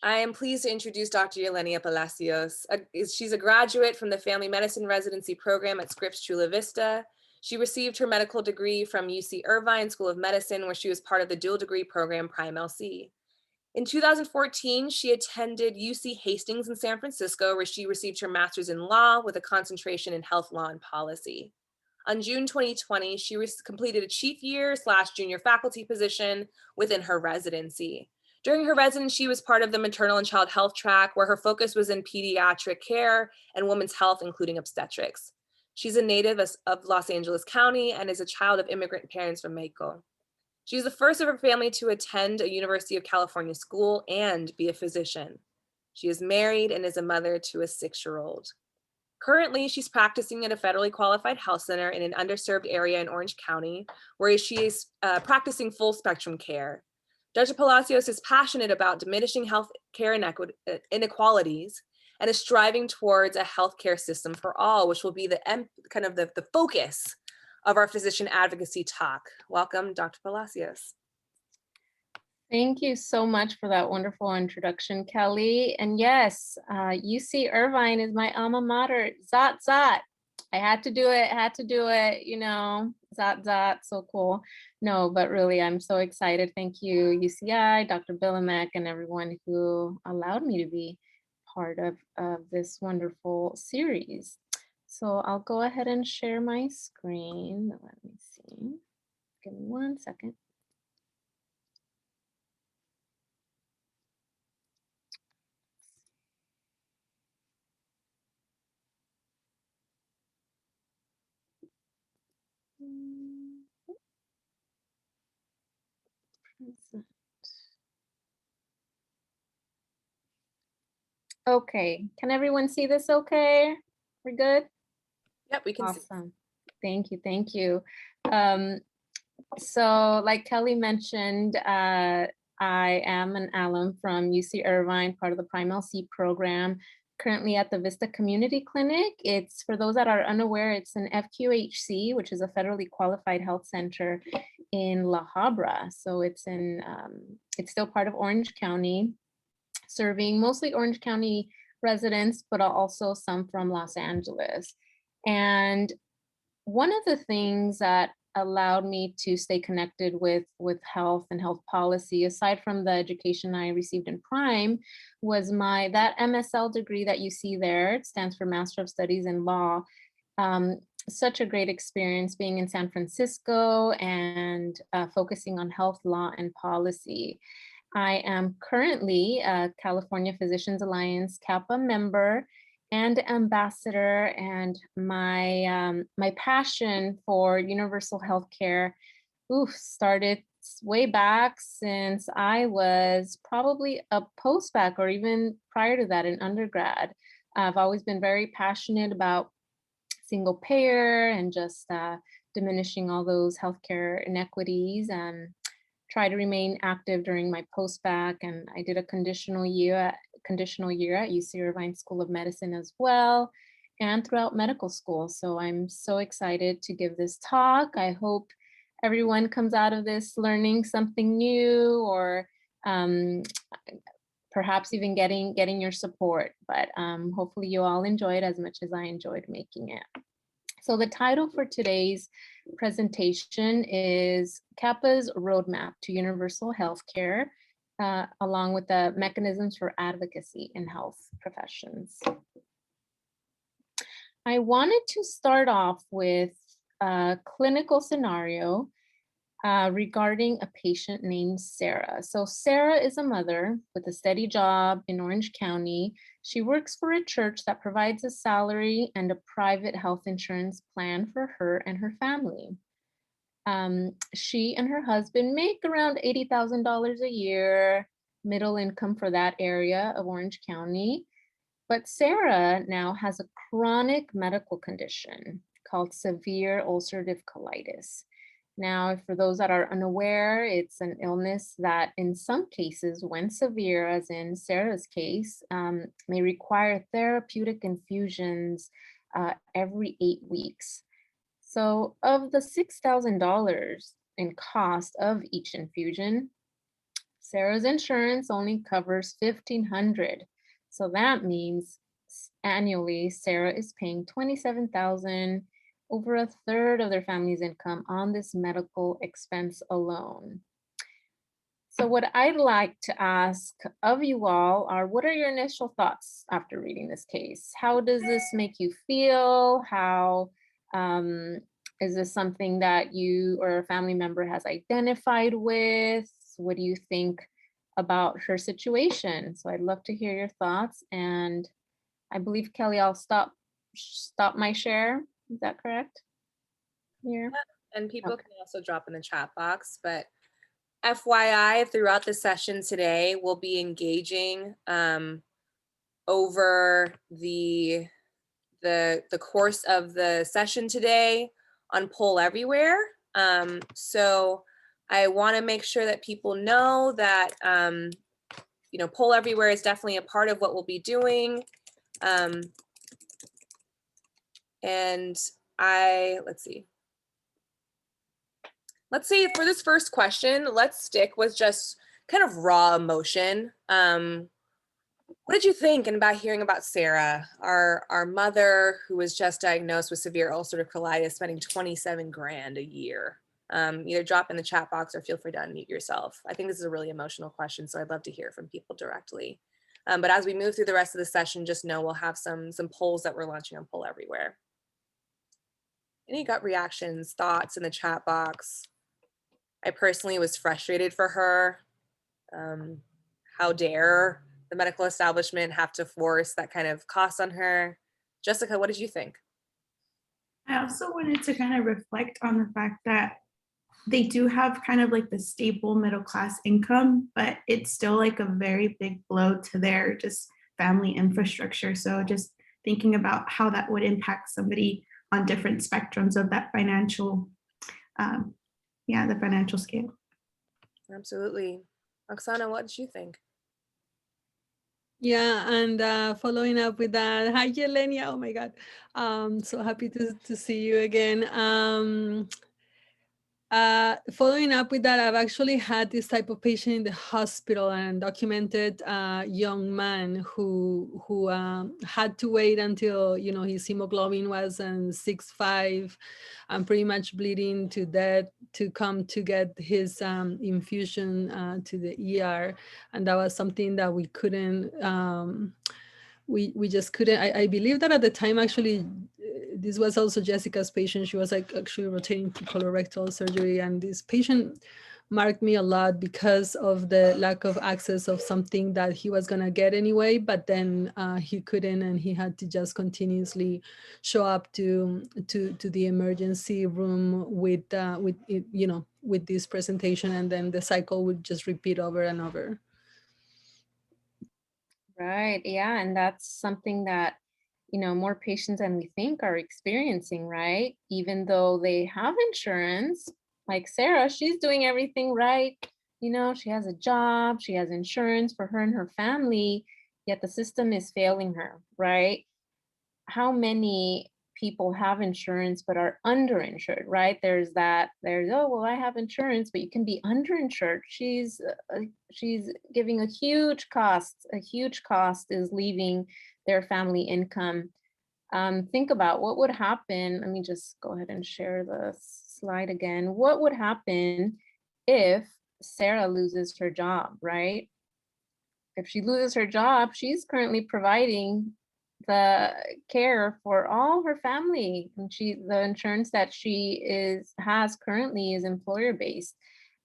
I am pleased to introduce Dr. Yelennia Palacios. She's a graduate from the Family Medicine Residency Program at Scripps Chula Vista. She received her medical degree from UC Irvine School of Medicine, where she was part of the dual degree program Prime LC. In 2014, she attended UC Hastings in San Francisco, where she received her master's in law with a concentration in health law and policy. On June 2020, she completed a chief year/junior faculty position within her residency. During her residency, she was part of the maternal and child health track, where her focus was in pediatric care and women's health, including obstetrics. She's a native of Los Angeles County and is a child of immigrant parents from Mexico. She's the first of her family to attend a University of California school and be a physician. She is married and is a mother to a 6-year-old. Currently, she's practicing at a federally qualified health center in an underserved area in Orange County, where she is practicing full spectrum care. Dr. Palacios is passionate about diminishing healthcare inequalities and is striving towards a healthcare system for all, which will be the focus of our physician advocacy talk. Welcome, Dr. Palacios. Thank you so much for that wonderful introduction, Kelly. And yes, UC Irvine is my alma mater. Zot, zot. I had to do it, zot, zot, so cool. No, but really, I'm so excited. Thank you, UCI, Dr. Billamek, and everyone who allowed me to be part of this wonderful series. So I'll go ahead and share my screen. Let me see. Give me 1 second. Okay, can everyone see this okay? We're good? Yep, we can see. Awesome. Thank you. So like Kelly mentioned, I am an alum from UC Irvine, part of the Prime LC program, currently at the Vista Community Clinic. It's, for those that are unaware, it's an FQHC, which is a federally qualified health center in La Habra. So it's still part of Orange County, serving mostly Orange County residents, but also some from Los Angeles. And one of the things that allowed me to stay connected with health and health policy, aside from the education I received in Prime, was that MSL degree that you see there. It stands for Master of Studies in Law. Such a great experience being in San Francisco and focusing on health law and policy. I am currently a California Physicians Alliance CaPA member and ambassador, and my passion for universal healthcare started way back since I was probably a postbac or even prior to that in undergrad. I've always been very passionate about single payer and just diminishing all those healthcare inequities, and try to remain active during my postbac. And I did a conditional year at UC Irvine School of Medicine as well, and throughout medical school. So I'm so excited to give this talk. I hope everyone comes out of this learning something new, or perhaps even getting your support. But hopefully you all enjoy it as much as I enjoyed making it. So the title for today's presentation is CaPa's Road Map to Universal Healthcare, along with the mechanisms for advocacy in health professions. I wanted to start off with a clinical scenario regarding a patient named Sarah. So Sarah is a mother with a steady job in Orange County. She works for a church that provides a salary and a private health insurance plan for her and her family. She and her husband make around $80,000 a year, middle income for that area of Orange County. But Sarah now has a chronic medical condition called severe ulcerative colitis. Now, for those that are unaware, it's an illness that in some cases, when severe, as in Sarah's case, may require therapeutic infusions every 8 weeks. So of the $6,000 in cost of each infusion, Sarah's insurance only covers $1,500. So that means annually, Sarah is paying $27,000, over a third of their family's income on this medical expense alone. So what I'd like to ask of you all are, what are your initial thoughts after reading this case? How does this make you feel? How is this something that you or a family member has identified with? What do you think about her situation? So I'd love to hear your thoughts. And I believe, Kelly, I'll stop my share. Is that correct? Here. And people can also drop in the chat box, but FYI, throughout the session today, we'll be engaging over the course of the session today on Poll Everywhere. So I want to make sure that people know that Poll Everywhere is definitely a part of what we'll be doing. And let's see, for this first question, let's stick with just kind of raw emotion. What did you think about hearing about Sarah, our mother, who was just diagnosed with severe ulcerative colitis, spending 27 grand a year? Either drop in the chat box or feel free to unmute yourself. I think this is a really emotional question, so I'd love to hear from people directly. But as we move through the rest of the session, just know we'll have some polls that we're launching on Poll Everywhere. Any gut reactions, thoughts in the chat box? I personally was frustrated for her. How dare the medical establishment have to force that kind of cost on her? Jessica, what did you think? I also wanted to kind of reflect on the fact that they do have kind of like the stable middle class income, but it's still like a very big blow to their just family infrastructure. So just thinking about how that would impact somebody on different spectrums of that financial, the financial scale. Absolutely. Oksana, what did you think? Yeah, and following up with that, hi Yelennia, oh my God, so happy to see you again. Following up with that, I've actually had this type of patient in the hospital, and documented young man who had to wait until his hemoglobin was 6.5 and pretty much bleeding to death to come to get his infusion to the ER, and that was something that we couldn't. We just couldn't. I believe that at the time, actually, this was also Jessica's patient. She was actually rotating to colorectal surgery, and this patient marked me a lot because of the lack of access of something that he was gonna get anyway, but then he couldn't, and he had to just continuously show up to the emergency room with this presentation, and then the cycle would just repeat over and over. Right. Yeah. And that's something that, more patients than we think are experiencing, right? Even though they have insurance, like Sarah, she's doing everything right. She has a job, she has insurance for her and her family, yet the system is failing her, right? How many people have insurance but are underinsured, right? There's, oh, well, I have insurance, but you can be underinsured. She's giving a huge cost is leaving their family income. Think about what would happen. Let me just go ahead and share the slide again. What would happen if Sarah loses her job, right? If she loses her job, she's currently providing the care for all her family, and the insurance that she has currently is employer based.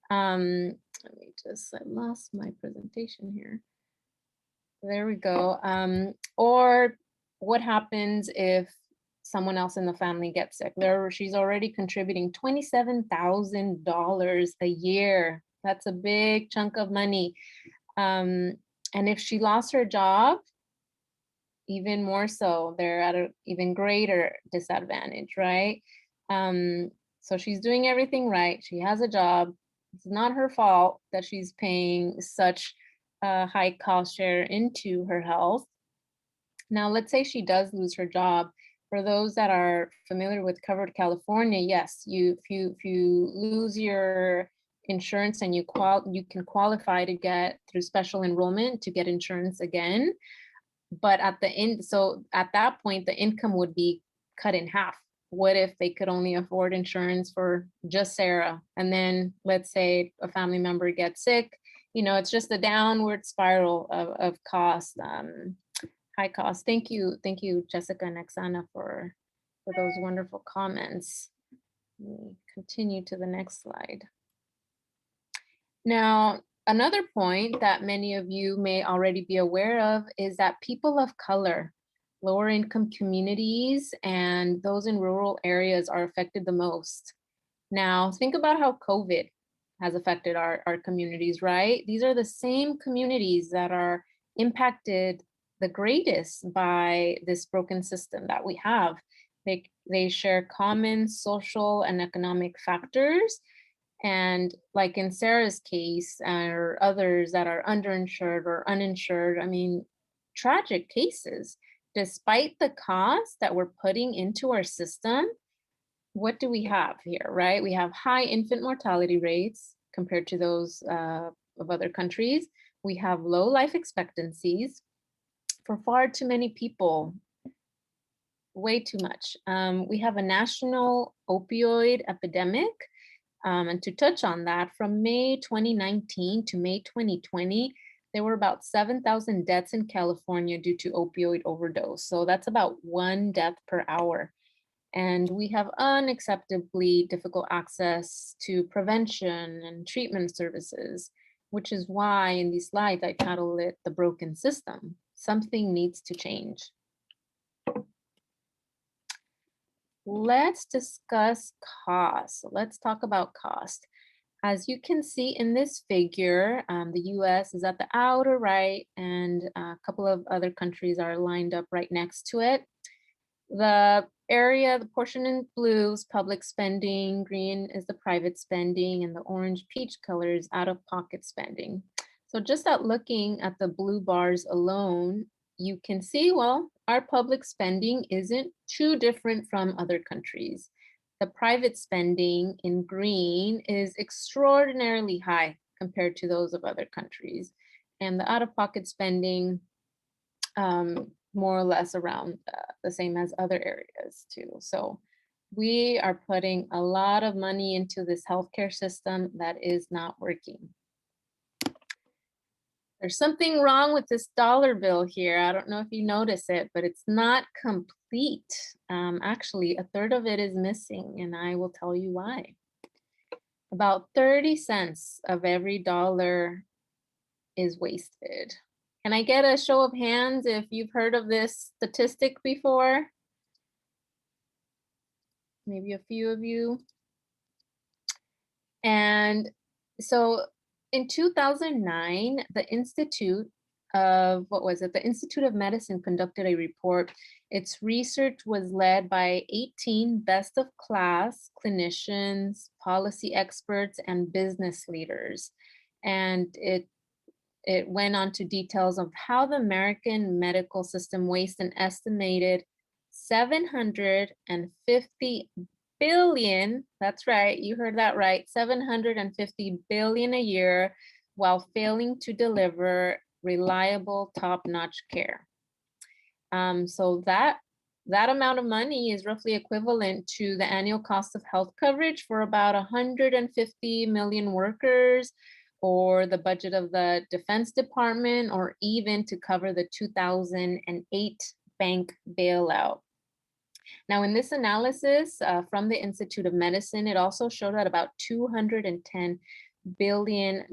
Let me I lost my presentation here. There we go. Or what happens if someone else in the family gets sick? She's already contributing $27,000 a year. That's a big chunk of money. And if she lost her job, even more so, they're at an even greater disadvantage, right? So she's doing everything right. She has a job. It's not her fault that she's paying such a high cost share into her health. Now, let's say she does lose her job. For those that are familiar with Covered California, yes, if you lose your insurance and you can qualify to get through special enrollment to get insurance again. But at the end, so at that point, the income would be cut in half. What if they could only afford insurance for just Sarah? And then let's say a family member gets sick, you know, it's just a downward spiral of cost, high cost. Thank you, Jessica and Oksana for those wonderful comments. Let me continue to the next slide. Now, another point that many of you may already be aware of is that people of color, lower income communities, and those in rural areas are affected the most. Now, think about how COVID has affected our communities, right? These are the same communities that are impacted the greatest by this broken system that we have. They share common social and economic factors. And like in Sarah's case, or others that are underinsured or uninsured, I mean, tragic cases. Despite the cost that we're putting into our system, what do we have here, right? We have high infant mortality rates compared to those of other countries. We have low life expectancies for far too many people, way too much. We have a national opioid epidemic. And to touch on that, from May 2019 to May 2020, there were about 7,000 deaths in California due to opioid overdose. So that's about 1 death per hour. And we have unacceptably difficult access to prevention and treatment services, which is why in these slides I titled it The Broken System. Something needs to change. Let's discuss cost. Let's talk about cost. As you can see in this figure, the US is at the outer right and a couple of other countries are lined up right next to it. The area, the portion in blue is public spending, green is the private spending, and the orange peach color is out-of-pocket spending. So just at looking at the blue bars alone, you can see, well, our public spending isn't too different from other countries. The private spending in green is extraordinarily high compared to those of other countries. And the out-of-pocket spending, more or less around the same as other areas too. So we are putting a lot of money into this healthcare system that is not working. There's something wrong with this dollar bill here. I don't know if you notice it, but it's not complete. Actually, a third of it is missing, and I will tell you why. About 30 cents of every dollar is wasted. Can I get a show of hands if you've heard of this statistic before? Maybe a few of you. And so in 2009, the Institute of, the Institute of Medicine conducted a report. Its research was led by 18 best of class clinicians, policy experts, and business leaders. And it went on to details of how the American medical system wastes an estimated 750 billion, that's right, you heard that right, 750 billion a year while failing to deliver reliable, top-notch care. So that amount of money is roughly equivalent to the annual cost of health coverage for about 150 million workers, or the budget of the Defense Department, or even to cover the 2008 bank bailout. Now, in this analysis from the Institute of Medicine, it also showed that about $210 billion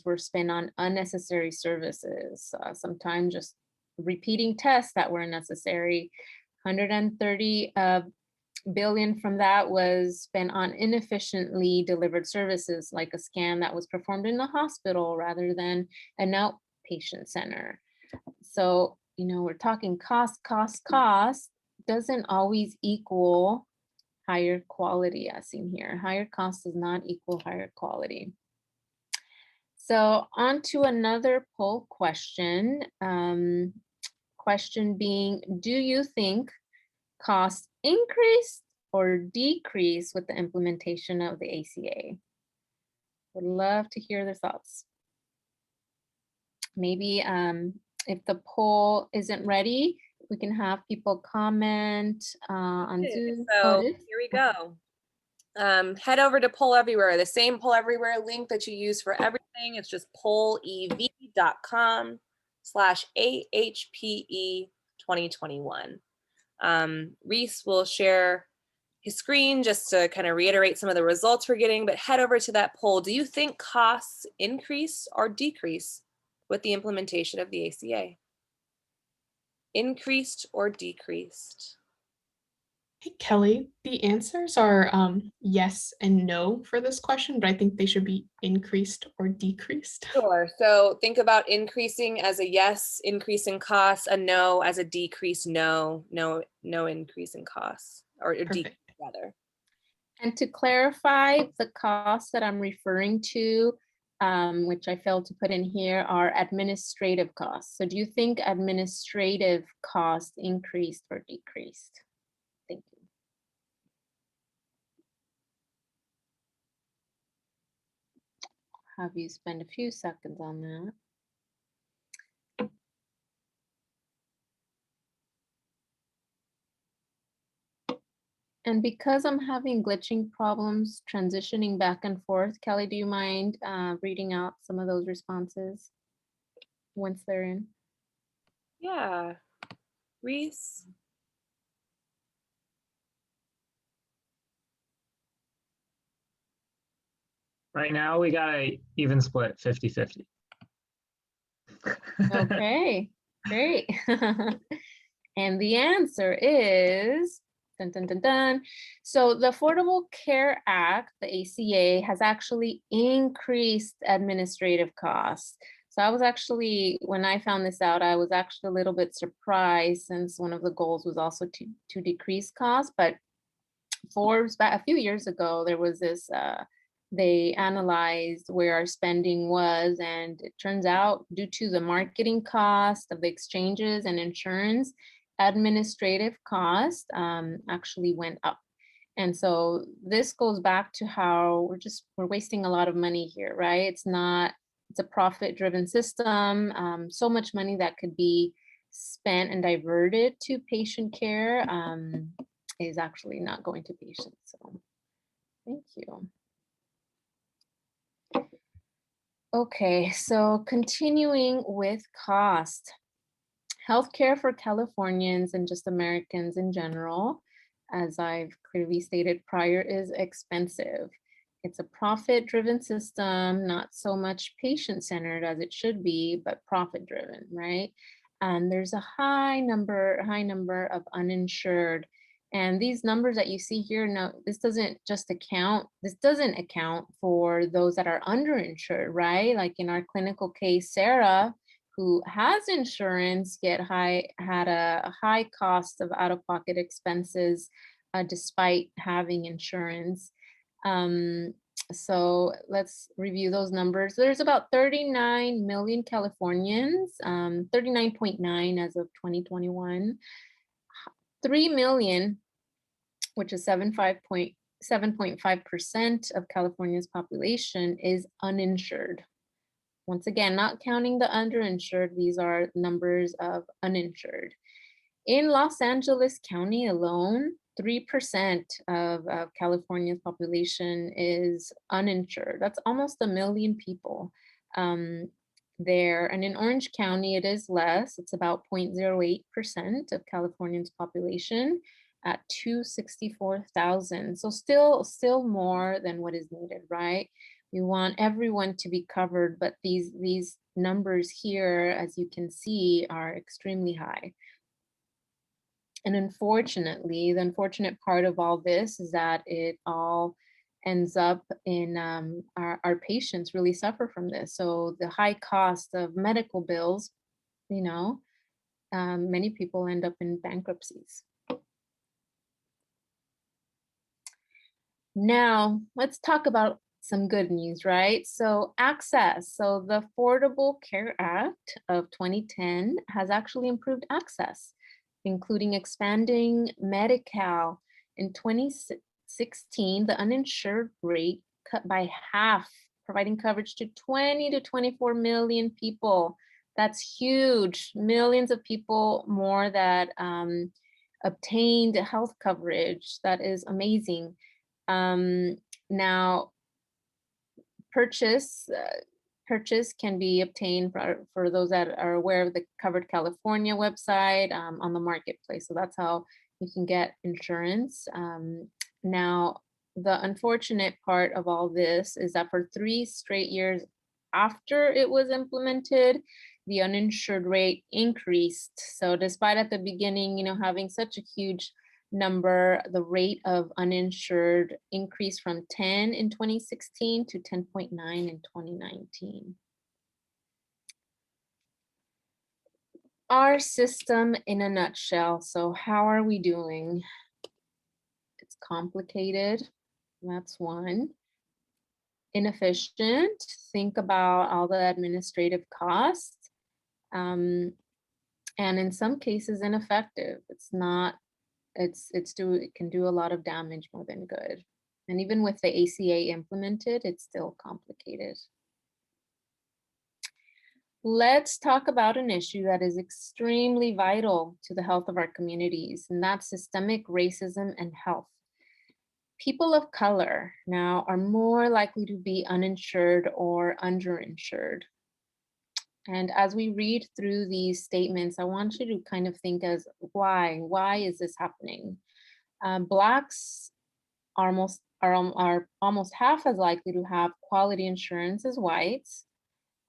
were spent on unnecessary services, sometimes just repeating tests that were necessary. 130 billion from that was spent on inefficiently delivered services, like a scan that was performed in the hospital rather than an outpatient center. So, you know, we're talking cost doesn't always equal higher quality, as seen here. Higher cost does not equal higher quality. So on to another poll question. Question being, do you think costs increased or decreased with the implementation of the ACA? Would love to hear their thoughts. Maybe if the poll isn't ready, we can have people comment on Zoom. Oh, So it is? here we go. Head over to Poll Everywhere, the same Poll Everywhere link that you use for everything. It's just pollev.com/AHPE 2021. Reese will share his screen just to kind of reiterate some of the results we're getting, but head over to that poll. Do you think costs increase or decrease with the implementation of the ACA? Increased or decreased? Hey, Kelly, the answers are yes and no for this question, but I think they should be increased or decreased. Sure. So think about increasing as a yes, increase in costs, a no as a decrease, no increase in costs, or decrease rather. And to clarify, the costs that I'm referring to, which I failed to put in here, are administrative costs. So do you think administrative costs increased or decreased? Thank you. Have you spend a few seconds on that? And because I'm having glitching problems transitioning back and forth, Kelly, do you mind reading out some of those responses once they're in? Yeah. Reese? Right now, we got a even split 50-50. Okay, great. And the answer is, dun, dun, dun, dun. So the Affordable Care Act, the ACA, has actually increased administrative costs. So I was actually, when I found this out, I was actually a little bit surprised, since one of the goals was also to decrease costs. But Forbes, back a few years ago, there was this, they analyzed where our spending was, and it turns out, due to the marketing cost of the exchanges and insurance, administrative costs actually went up. And so this goes back to how we're wasting a lot of money here, right? It's a profit-driven system. So much money that could be spent and diverted to patient care is actually not going to patients. So thank you. Okay, so continuing with cost. Healthcare for Californians and just Americans in general, as I've clearly stated prior, is expensive. It's a profit-driven system, not so much patient-centered as it should be, but profit-driven, right? And there's a high number of uninsured. And these numbers that you see here, no, this doesn't account for those that are underinsured, right? Like in our clinical case, Sarah, who has insurance, yet had a high cost of out-of-pocket expenses despite having insurance. So let's review those numbers. There's about 39 million Californians, 39.9 as of 2021. 3 million, which is 7.5% of California's population, is uninsured. Once again, not counting the underinsured, these are numbers of uninsured. In Los Angeles County alone, 3% of California's population is uninsured. That's almost 1 million people there. And in Orange County, it is less. It's about 0.08% of California's population at 264,000. So still more than what is needed, right? We want everyone to be covered, but these numbers here, as you can see, are extremely high. And unfortunately, the unfortunate part of all this is that it all ends up in our patients really suffer from this. So the high cost of medical bills, many people end up in bankruptcies. Now, let's talk about some good news, right? So access. So the Affordable Care Act of 2010 has actually improved access, including expanding Medi-Cal. In 2016, the uninsured rate cut by half providing coverage to 20 to 24 million people. That's huge. Millions of people more that obtained health coverage. That is amazing. Now, purchase can be obtained for those that are aware of the Covered California website on the marketplace. So that's how you can get insurance. Now, the unfortunate part of all this is that for 3 straight years after it was implemented, the uninsured rate increased. So despite at the beginning, having such a huge number, the rate of uninsured increased from 10 in 2016 to 10.9 in 2019. Our system in a nutshell. So how are we doing? It's complicated. That's one. Inefficient. Think about all the administrative costs. And in some cases, ineffective. It can do a lot of damage more than good. And even with the ACA implemented, it's still complicated. Let's talk about an issue that is extremely vital to the health of our communities, and that's systemic racism and health. People of color now are more likely to be uninsured or underinsured. And as we read through these statements, I want you to kind of think as why is this happening? Blacks are almost half as likely to have quality insurance as whites.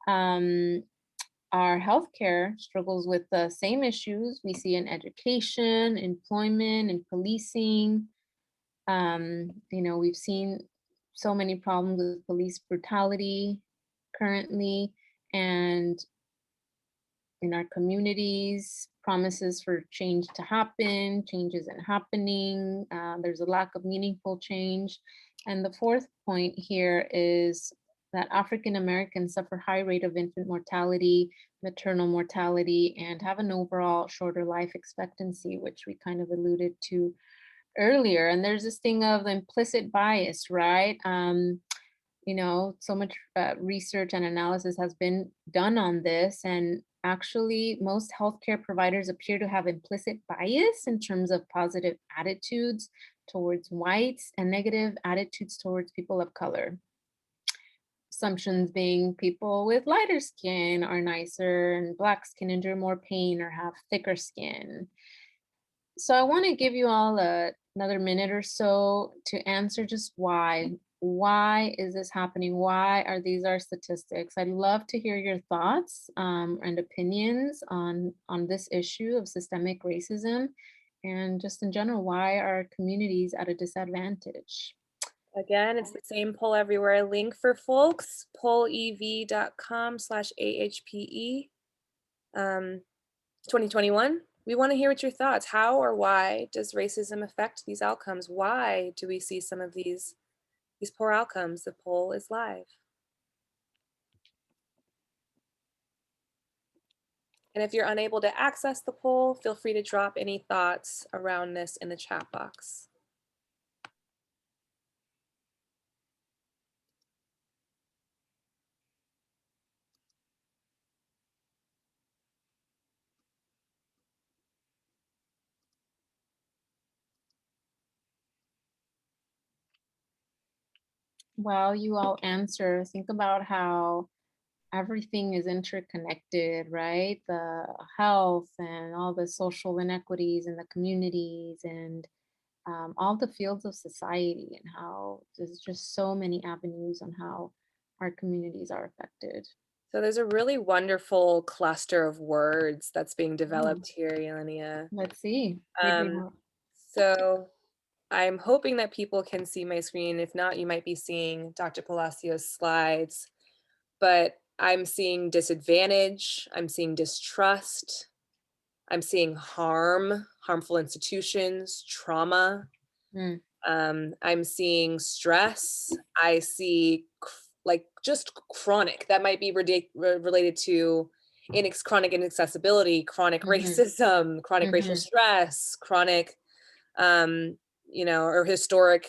Our healthcare struggles with the same issues we see in education, employment, and policing. We've seen so many problems with police brutality currently, and in our communities, promises for change to happen, change isn't happening. There's a lack of meaningful change. And the fourth point here is that African Americans suffer high rate of infant mortality, maternal mortality, and have an overall shorter life expectancy, which we kind of alluded to earlier. And there's this thing of implicit bias, right? So much research and analysis has been done on this, and actually most healthcare providers appear to have implicit bias in terms of positive attitudes towards whites and negative attitudes towards people of color. Assumptions being people with lighter skin are nicer and blacks can endure more pain or have thicker skin. So I want to give you all another minute or so to answer just why. Why is this happening? Why are these our statistics? I'd love to hear your thoughts and opinions on this issue of systemic racism, and just in general, why are communities at a disadvantage? Again, it's the same poll everywhere. Link for folks, pollev.com/AHPE 2021. We want to hear what your thoughts. How or why does racism affect these outcomes? Why do we see some of these poor outcomes? The poll is live. And if you're unable to access the poll, feel free to drop any thoughts around this in the chat box. While you all answer, think about how everything is interconnected, right? The health and all the social inequities in the communities and all the fields of society, and how there's just so many avenues on how our communities are affected. So there's a really wonderful cluster of words that's being developed here, Yelennia. Let's see. So I'm hoping that people can see my screen. If not, you might be seeing Dr. Palacios' slides. But I'm seeing disadvantage, I'm seeing distrust, I'm seeing harmful institutions, trauma. I'm seeing stress. I see just chronic. That might be related to chronic inaccessibility, chronic racism, chronic racial stress, chronic, or historic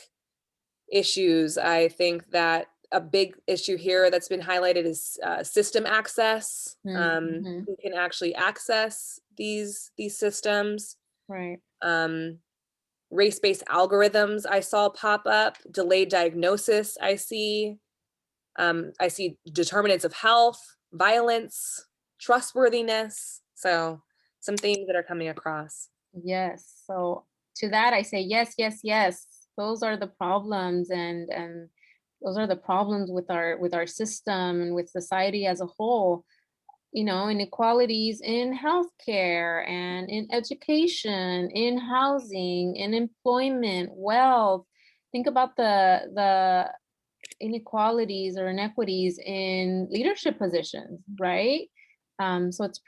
issues. I think that a big issue here that's been highlighted is system access. Mhm. Who can actually access these systems? Right. Race-based algorithms I saw pop up, delayed diagnosis I see determinants of health, violence, trustworthiness. So some themes that are coming across. Yes. So to that, I say yes, yes, yes. Those are the problems, and those are the problems with our system and with society as a whole. Inequalities in healthcare and in education, in housing, in employment, wealth. Think about the inequalities or inequities in leadership positions, right? So it's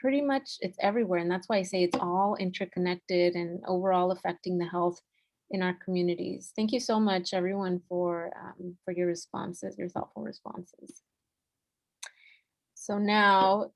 everywhere. And that's why I say it's all interconnected and overall affecting the health in our communities. Thank you so much, everyone, for your responses, your thoughtful responses. So now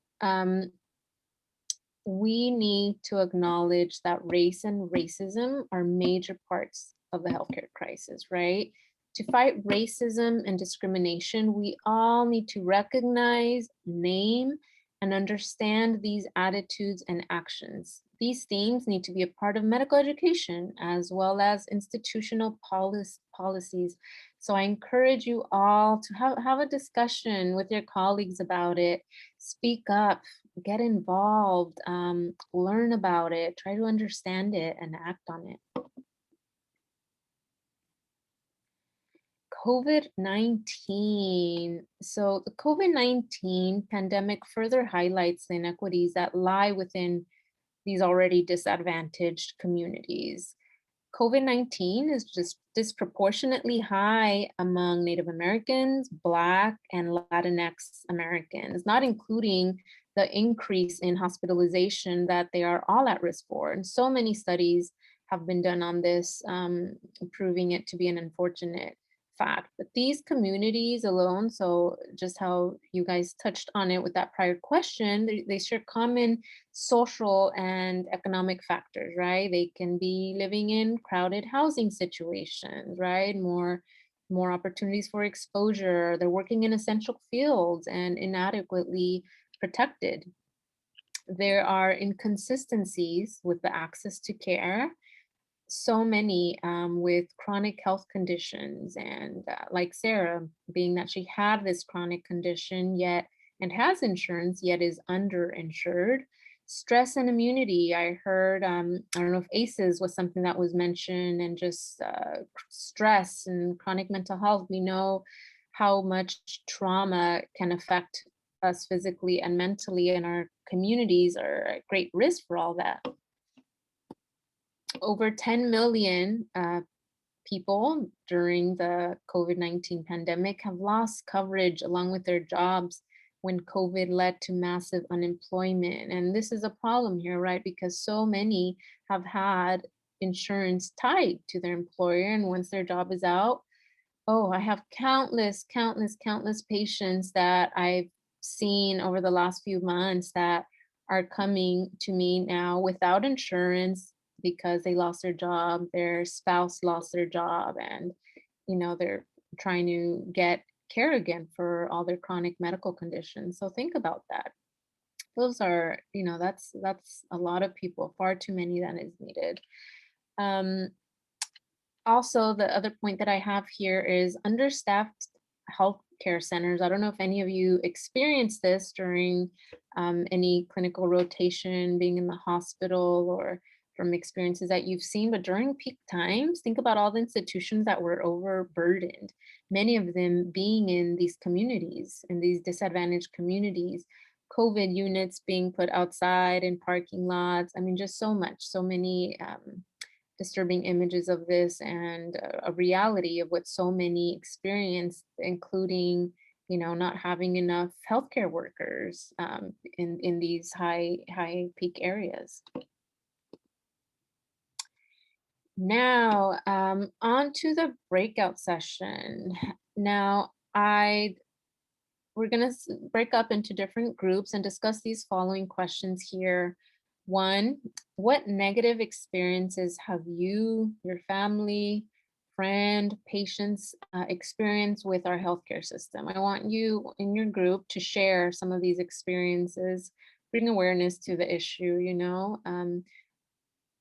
we need to acknowledge that race and racism are major parts of the healthcare crisis, right? To fight racism and discrimination, we all need to recognize, name, and understand these attitudes and actions. These themes need to be a part of medical education as well as institutional policies. So I encourage you all to have a discussion with your colleagues about it. Speak up, get involved, learn about it, try to understand it, and act on it. COVID-19. So the COVID-19 pandemic further highlights the inequities that lie within these already disadvantaged communities. COVID-19 is just disproportionately high among Native Americans, Black, and Latinx Americans, not including the increase in hospitalization that they are all at risk for. And so many studies have been done on this, proving it to be an unfortunate fact. But these communities alone, so just how you guys touched on it with that prior question, they share common social and economic factors, right? They can be living in crowded housing situations, right? More opportunities for exposure. They're working in essential fields and inadequately protected. There are inconsistencies with the access to care. So many with chronic health conditions, and like Sarah, being that she had this chronic condition yet and has insurance yet is underinsured. Stress and immunity, I heard, I don't know if ACEs was something that was mentioned, and just stress and chronic mental health. We know how much trauma can affect us physically and mentally, and our communities are at great risk for all that. Over 10 million people during the COVID-19 pandemic have lost coverage along with their jobs when COVID led to massive unemployment. And this is a problem here, right? Because so many have had insurance tied to their employer. And once their job is out, I have countless patients that I've seen over the last few months that are coming to me now without insurance because they lost their job, their spouse lost their job, and they're trying to get care again for all their chronic medical conditions. So think about that. Those are, that's a lot of people, far too many that is needed. Also, the other point that I have here is understaffed healthcare centers. I don't know if any of you experienced this during any clinical rotation, being in the hospital, or from experiences that you've seen, but during peak times, think about all the institutions that were overburdened, many of them being in these communities, in these disadvantaged communities, COVID units being put outside in parking lots. I mean, just so many disturbing images of this, and a reality of what so many experience, including not having enough healthcare workers in these high peak areas. Now, on to the breakout session. Now, we're going to break up into different groups and discuss these following questions here. 1, what negative experiences have you, your family, friend, patient's experience with our healthcare system. I want you in your group to share some of these experiences, bring awareness to the issue, you know.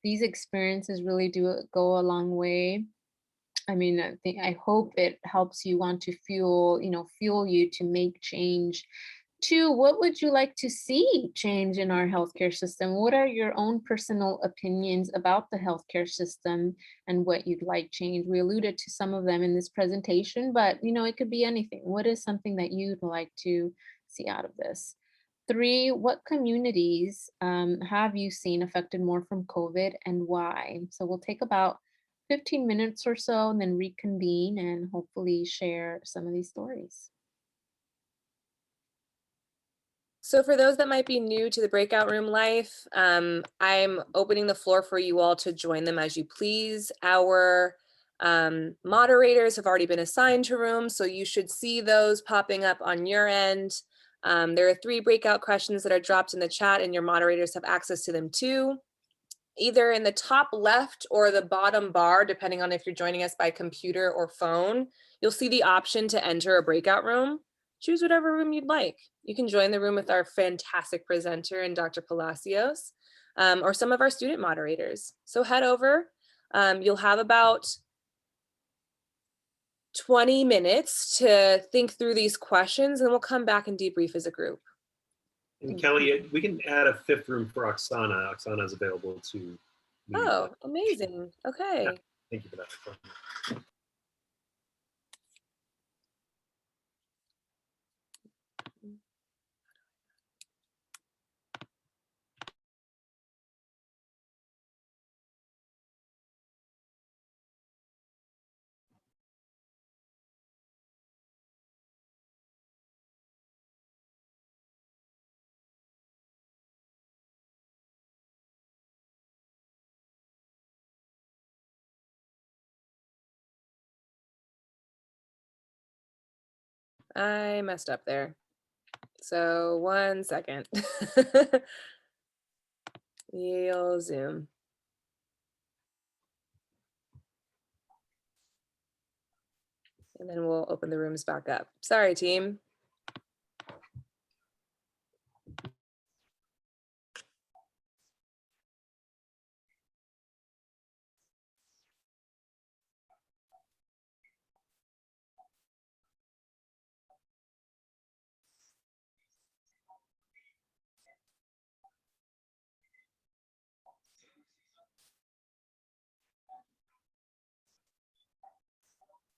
These experiences really do go a long way. I mean, I hope it helps you want to fuel you to make change. Two, what would you like to see change in our healthcare system? What are your own personal opinions about the healthcare system and what you'd like change? We alluded to some of them in this presentation, but it could be anything. What is something that you'd like to see out of this? Three, what communities have you seen affected more from COVID and why? So we'll take about 15 minutes or so and then reconvene and hopefully share some of these stories. So for those that might be new to the breakout room life, I'm opening the floor for you all to join them as you please. Our moderators have already been assigned to rooms, so you should see those popping up on your end. There are 3 breakout questions that are dropped in the chat and your moderators have access to them too. Either in the top left or the bottom bar, depending on if you're joining us by computer or phone, you'll see the option to enter a breakout room. Choose whatever room you'd like. You can join the room with our fantastic presenter and Dr. Palacios, or some of our student moderators. So head over. You'll have about 20 minutes to think through these questions and we'll come back and debrief as a group. And Kelly, we can add a 5th room for Oksana. Oksana is available to lead. Oh, amazing. Okay. Yeah, thank you for that. I messed up there. So 1 second. You'll Zoom. And then we'll open the rooms back up. Sorry, team.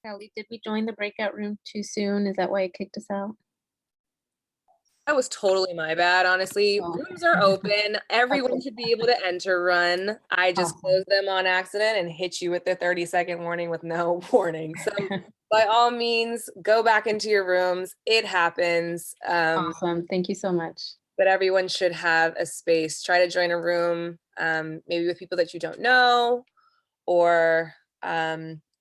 Kelly, did we join the breakout room too soon? Is that why it kicked us out? That was totally my bad, honestly. Oh. Rooms are open. Everyone Okay. should be able to enter run. I just Awesome. closed them on accident and hit you with the 30-second warning with no warning. So by all means, go back into your rooms. It happens. Awesome. Thank you so much. But everyone should have a space. Try to join a room, maybe with people that you don't know, or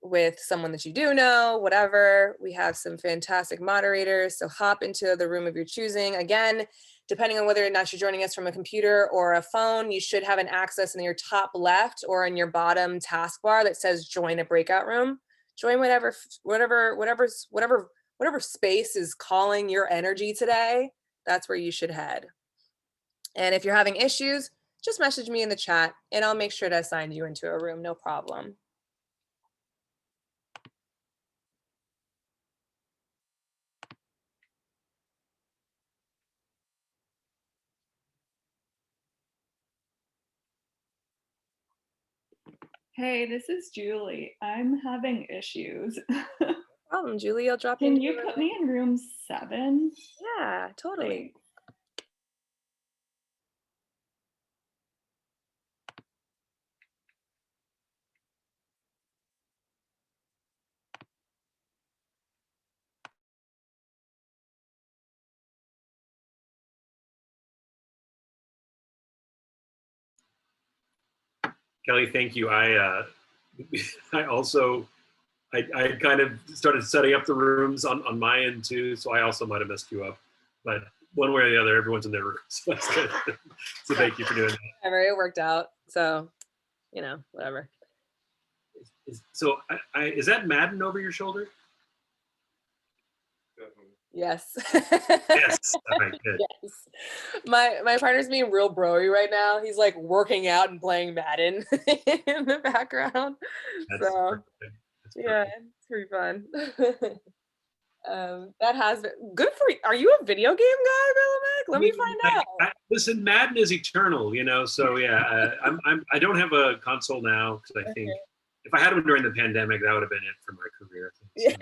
with someone that you do know, whatever. We have some fantastic moderators, so hop into the room of your choosing. Again, depending on whether or not you're joining us from a computer or a phone, you should have an access in your top left or in your bottom taskbar that says join a breakout room. Join whatever space is calling your energy today. That's where you should head. And if you're having issues, just message me in the chat and I'll make sure to assign you into a room, no problem. Hey, this is Julie. I'm having issues. No problem, Julie. I'll drop you. Can you put me in room 7? Yeah, totally. Thanks. Kelly, thank you. I kind of started setting up the rooms on my end too, so I also might have messed you up. But one way or the other, everyone's in their rooms. So that's good. So thank you for doing that. Whatever, it worked out. So, whatever. So is that Madden over your shoulder? Yes. Yes. All right, good. Yes. My partner's being real broy right now. He's like working out and playing Madden in the background. That's So perfect. That's yeah, perfect. it's pretty fun. That has been good for you. Are you a video game guy, Belimac? Let me find out. Listen, Madden is eternal, you know. So yeah, I don't have a console now because I think if I had one during the pandemic, that would have been it for my career. Yeah.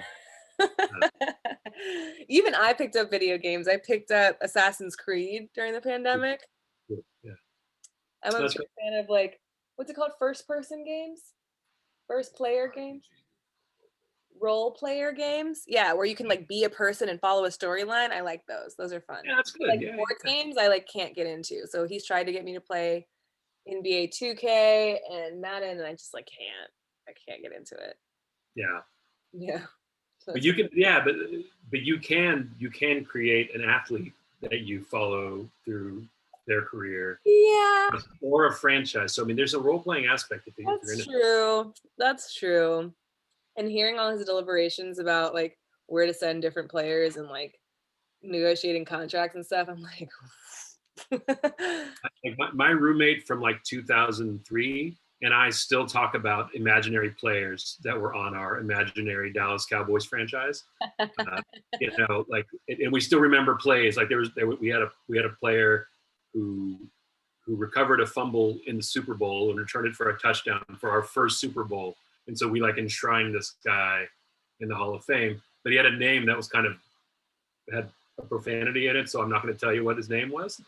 Even I picked up video games. I picked up Assassin's Creed during the pandemic. Yeah. I'm a That's big fan of like, what's it called? First person games? First player games? Role player games? Yeah, where you can like be a person and follow a storyline. I like those. Those are fun. Yeah, that's good. Like Yeah, sports games, I like can't get into. So he's tried to get me to play NBA 2K and Madden, and I just like can't. I can't get into it. yeah. Yeah. So But you can, yeah, but you can create an athlete that you follow through their career yeah, or a franchise. So I mean, there's a role playing aspect if you're in that's it. true. That's true. And hearing all his deliberations about like where to send different players and like negotiating contracts and stuff, I'm like, Like my roommate from like 2003 and I still talk about imaginary players that were on our imaginary Dallas Cowboys franchise. You know, like, and we still remember plays. Like we had a player who recovered a fumble in the Super Bowl and returned it for a touchdown for our first Super Bowl. And so we like enshrined this guy in the Hall of Fame. But he had a name that was kind of had a profanity in it, so I'm not going to tell you what his name was.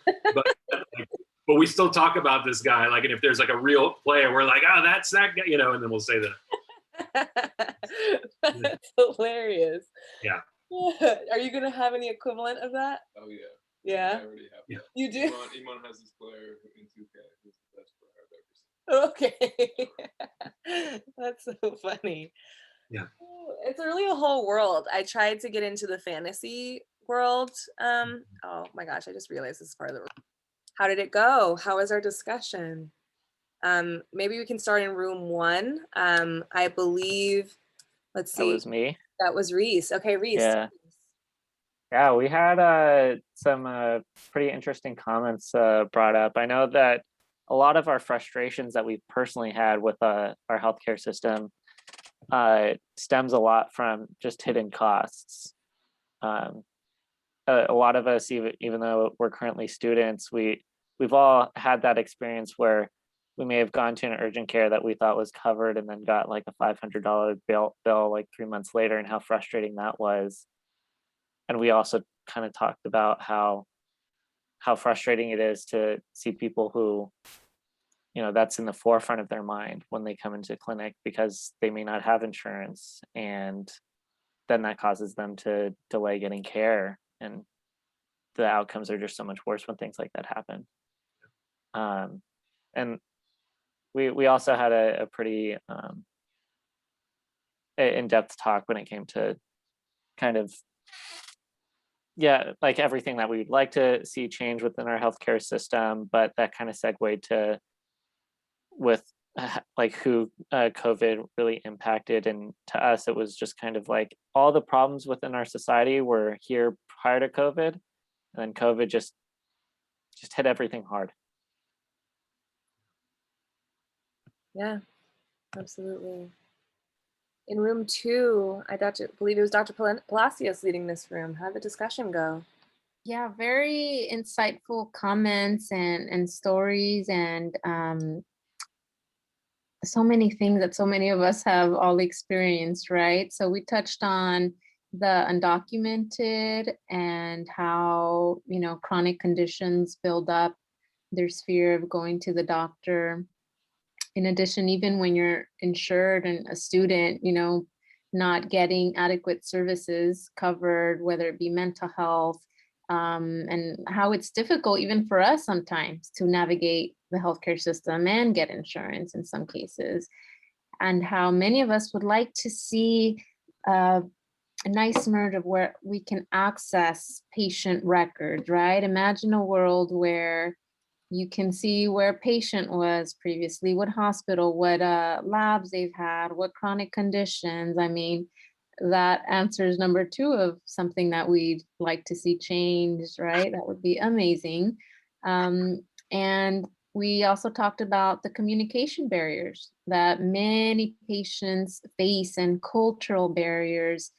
But we still talk about this guy. Like, and if there's like a real player, we're like, oh, that's that guy, you know, and then we'll say that. That's hilarious. Yeah. Are you gonna have any equivalent of that? Oh yeah. Yeah. I already have. Yeah. That. You do? Iman has this player in 2K who's the best player I've ever seen. Okay. That's so funny. Yeah. It's really a whole world. I tried to get into the fantasy world. Oh my gosh, I just realized this is part of the. How did it go? How was our discussion? Maybe we can start in room 1. I believe, let's see. That was me. That was Reese. Okay, Reese. Yeah. Yeah, we had some pretty interesting comments brought up. I know that a lot of our frustrations that we've personally had with our healthcare system stems a lot from just hidden costs. A lot of us, even though we're currently students, we've all had that experience where we may have gone to an urgent care that we thought was covered and then got like a $500 bill like 3 months later, and how frustrating that was. And we also kind of talked about how frustrating it is to see people who, you know, that's in the forefront of their mind when they come into clinic because they may not have insurance, and then that causes them to delay getting care, and the outcomes are just so much worse when things like that happen. And we also had a pretty in-depth talk when it came to kind of, yeah, like everything that we'd like to see change within our healthcare system, but that kind of segued to with like who COVID really impacted. And to us, it was just kind of like all the problems within our society were here prior to COVID, and then COVID just hit everything hard. Yeah, absolutely. In room 2, I believe it was Dr. Palacios leading this room. How did the discussion go? Yeah, very insightful comments and stories, and so many things that so many of us have all experienced, right? So we touched on the undocumented and how, you know, chronic conditions build up. There's fear of going to the doctor. In addition, even when you're insured and a student, you know, not getting adequate services covered, whether it be mental health, and how it's difficult even for us sometimes to navigate the healthcare system and get insurance in some cases, and how many of us would like to see a nice merge of where we can access patient records, right? Imagine a world where You can see where a patient was previously, what hospital, what labs they've had, what chronic conditions. I mean, that answers number 2 of something that we'd like to see changed, right? That would be amazing. And we also talked about the communication barriers that many patients face and cultural barriers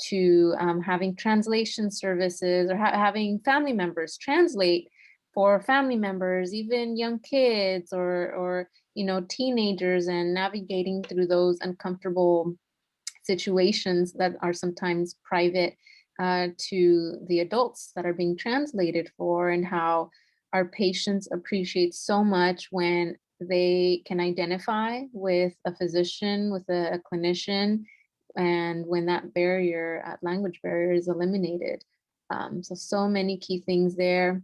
to having translation services or having family members translate for family members, even young kids or teenagers, and navigating through those uncomfortable situations that are sometimes private to the adults that are being translated for, and how our patients appreciate so much when they can identify with a physician, with a clinician, and when that barrier, language barrier, is eliminated. So many key things there.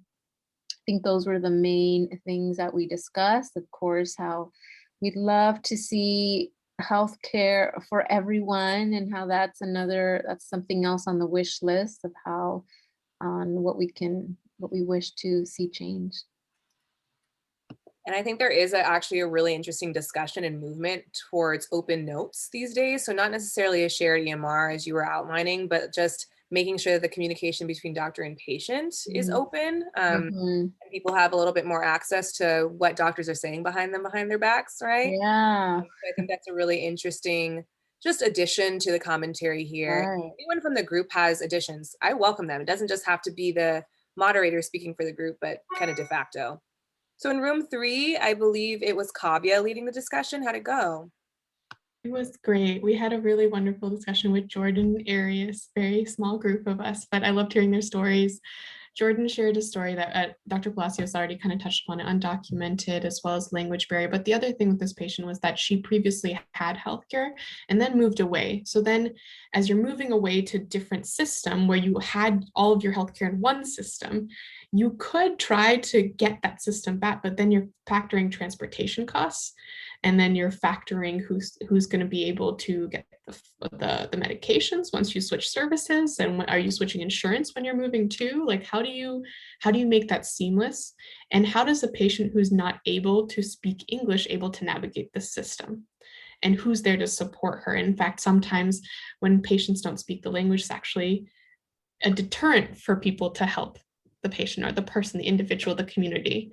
I think those were the main things that we discussed. Of course, how we'd love to see healthcare for everyone, and how that's something else on the wish list of how on what we wish to see changed. And I think there is actually a really interesting discussion and movement towards open notes these days. So not necessarily a shared EMR as you were outlining, but just making sure that the communication between doctor and patient is open. And people have a little bit more access to what doctors are saying behind their backs, right? Yeah. So I think that's a really interesting just addition to the commentary here. Right. Anyone from the group has additions, I welcome them. It doesn't just have to be the moderator speaking for the group, but kind of de facto. So in room 3, I believe it was Kavya leading the discussion. How'd it go? It was great. We had a really wonderful discussion with Jordan and Arius, very small group of us, but I loved hearing their stories. Jordan shared a story that Dr. Palacios already kind of touched upon, it, undocumented as well as language barrier. But the other thing with this patient was that she previously had healthcare and then moved away. So then as you're moving away to a different system where you had all of your healthcare in one system, you could try to get that system back, but then you're factoring transportation costs. And then you're factoring who's going to be able to get the medications once you switch services, and are you switching insurance when you're moving too? Like, how do you make that seamless? And how does a patient who's not able to speak English able to navigate the system? And who's there to support her? In fact, sometimes when patients don't speak the language, it's actually a deterrent for people to help the patient or the person, the individual, the community.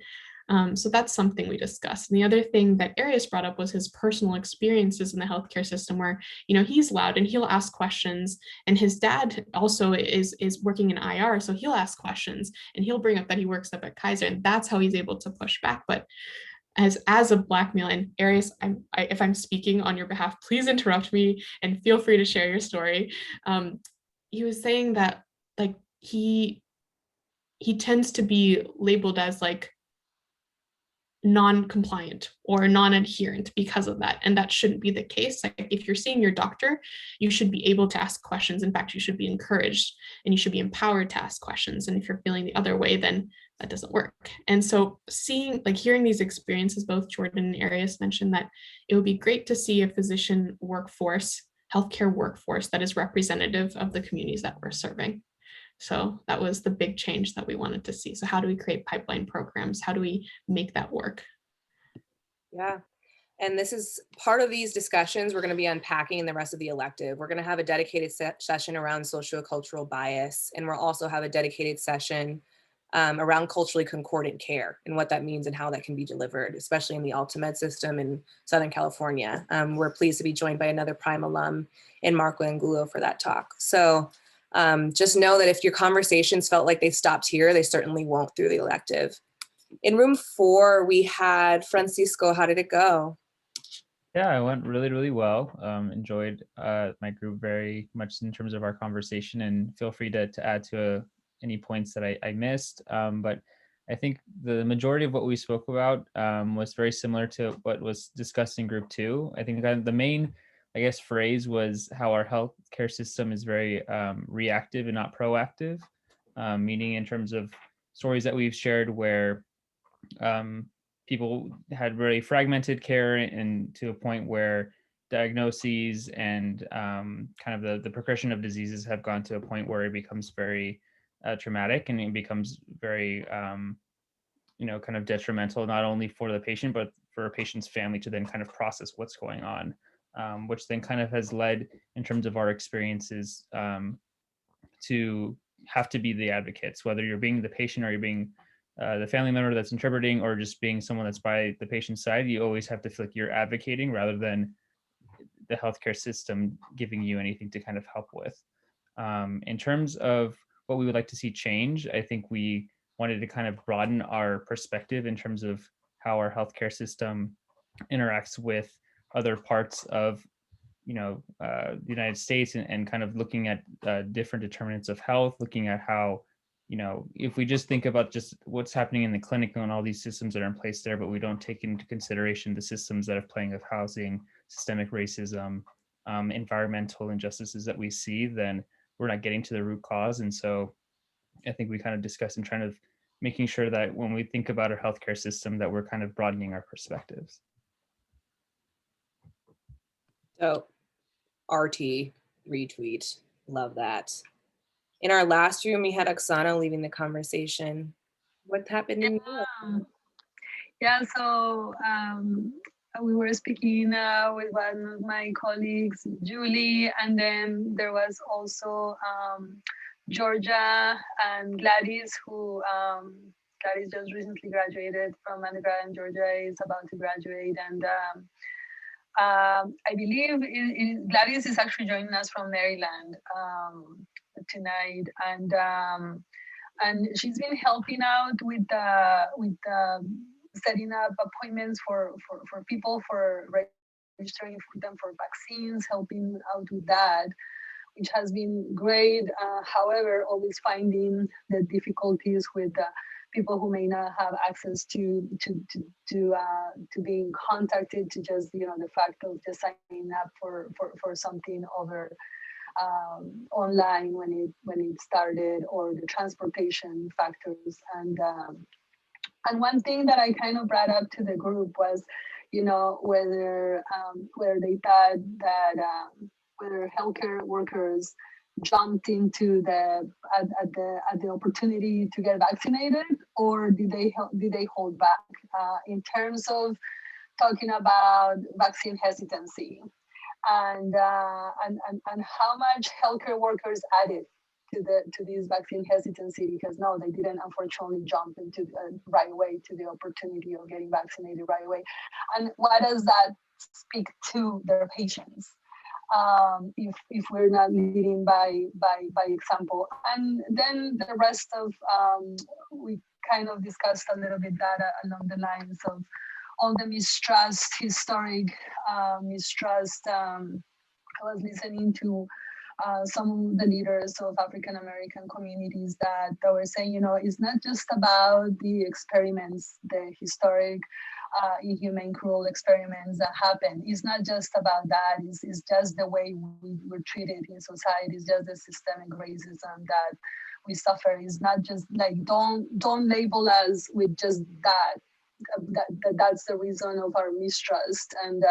So that's something we discussed. And the other thing that Arius brought up was his personal experiences in the healthcare system where, he's loud and he'll ask questions. And his dad also is working in IR, so he'll ask questions and he'll bring up that he works up at Kaiser, and that's how he's able to push back. But as a Black male, and Arius, if I'm speaking on your behalf, please interrupt me and feel free to share your story. He was saying that like he tends to be labeled as like non-compliant or non-adherent because of that, and that shouldn't be the case. Like, if you're seeing your doctor, you should be able to ask questions. In fact, you should be encouraged and you should be empowered to ask questions. And if you're feeling the other way, then that doesn't work. And so hearing these experiences, both Jordan and Arius mentioned that it would be great to see a physician workforce, healthcare workforce that is representative of the communities that we're serving. So that was the big change that we wanted to see. So how do we create pipeline programs? How do we make that work? Yeah. And this is part of these discussions we're going to be unpacking in the rest of the elective. We're going to have a dedicated session around sociocultural bias, and we'll also have a dedicated session around culturally concordant care and what that means and how that can be delivered, especially in the Altamed system in Southern California. We're pleased to be joined by another Prime alum in Marco Angulo for that talk. So just know that if your conversations felt like they stopped here, they certainly won't through the elective. In room 4, we had Francisco. How did it go? Yeah, it went really, really well. Enjoyed my group very much in terms of our conversation, and feel free to add to any points that I missed. But I think the majority of what we spoke about was very similar to what was discussed in group 2. I think the main phrase was how our healthcare system is very reactive and not proactive, meaning in terms of stories that we've shared where people had very fragmented care, and to a point where diagnoses and kind of the progression of diseases have gone to a point where it becomes very traumatic, and it becomes very kind of detrimental, not only for the patient, but for a patient's family to then kind of process what's going on, which then kind of has led, in terms of our experiences, to have to be the advocates, whether you're being the patient or you're being the family member that's interpreting, or just being someone that's by the patient's side. You always have to feel like you're advocating rather than the healthcare system giving you anything to kind of help with. In terms of what we would like to see change, I think we wanted to kind of broaden our perspective in terms of how our healthcare system interacts with other parts of the United States, and kind of looking at different determinants of health, looking at how, if we just think about just what's happening in the clinic and all these systems that are in place there, but we don't take into consideration the systems that are playing of housing, systemic racism, environmental injustices that we see, then we're not getting to the root cause. And so I think we kind of discussed in trying to making sure that when we think about our healthcare system, that we're kind of broadening our perspectives. So RT retweet, love that. In our last room, we had Oksana leading the conversation. What happened in Europe? Yeah, so we were speaking with one of my colleagues, Julie, and then there was also Georgia and Gladys, who Gladys just recently graduated from undergrad, and Georgia is about to graduate. And I believe Gladys is actually joining us from Maryland tonight, and she's been helping out with setting up appointments for people, for registering them for vaccines, helping out with that, which has been great. However, always finding the difficulties with people who may not have access to being contacted, to just the fact of just signing up for something over online when it started, or the transportation factors. And one thing that I kind of brought up to the group was, whether they thought that whether healthcare workers jumped into at the opportunity to get vaccinated, or did they hold back in terms of talking about vaccine hesitancy, and how much healthcare workers added to this vaccine hesitancy, because no, they didn't unfortunately jump into right away to the opportunity of getting vaccinated right away. And what does that speak to their patients? If we're not leading by example. And then the rest of we kind of discussed a little bit that along the lines of all the mistrust, historic mistrust. I was listening to some of the leaders of African American communities that were saying, it's not just about the experiments, the historic inhumane, cruel experiments that happen. It's not just about that. It's just the way we were treated in society. It's just the systemic racism that we suffer. It's not just like, don't label us with just that. That's the reason of our mistrust, and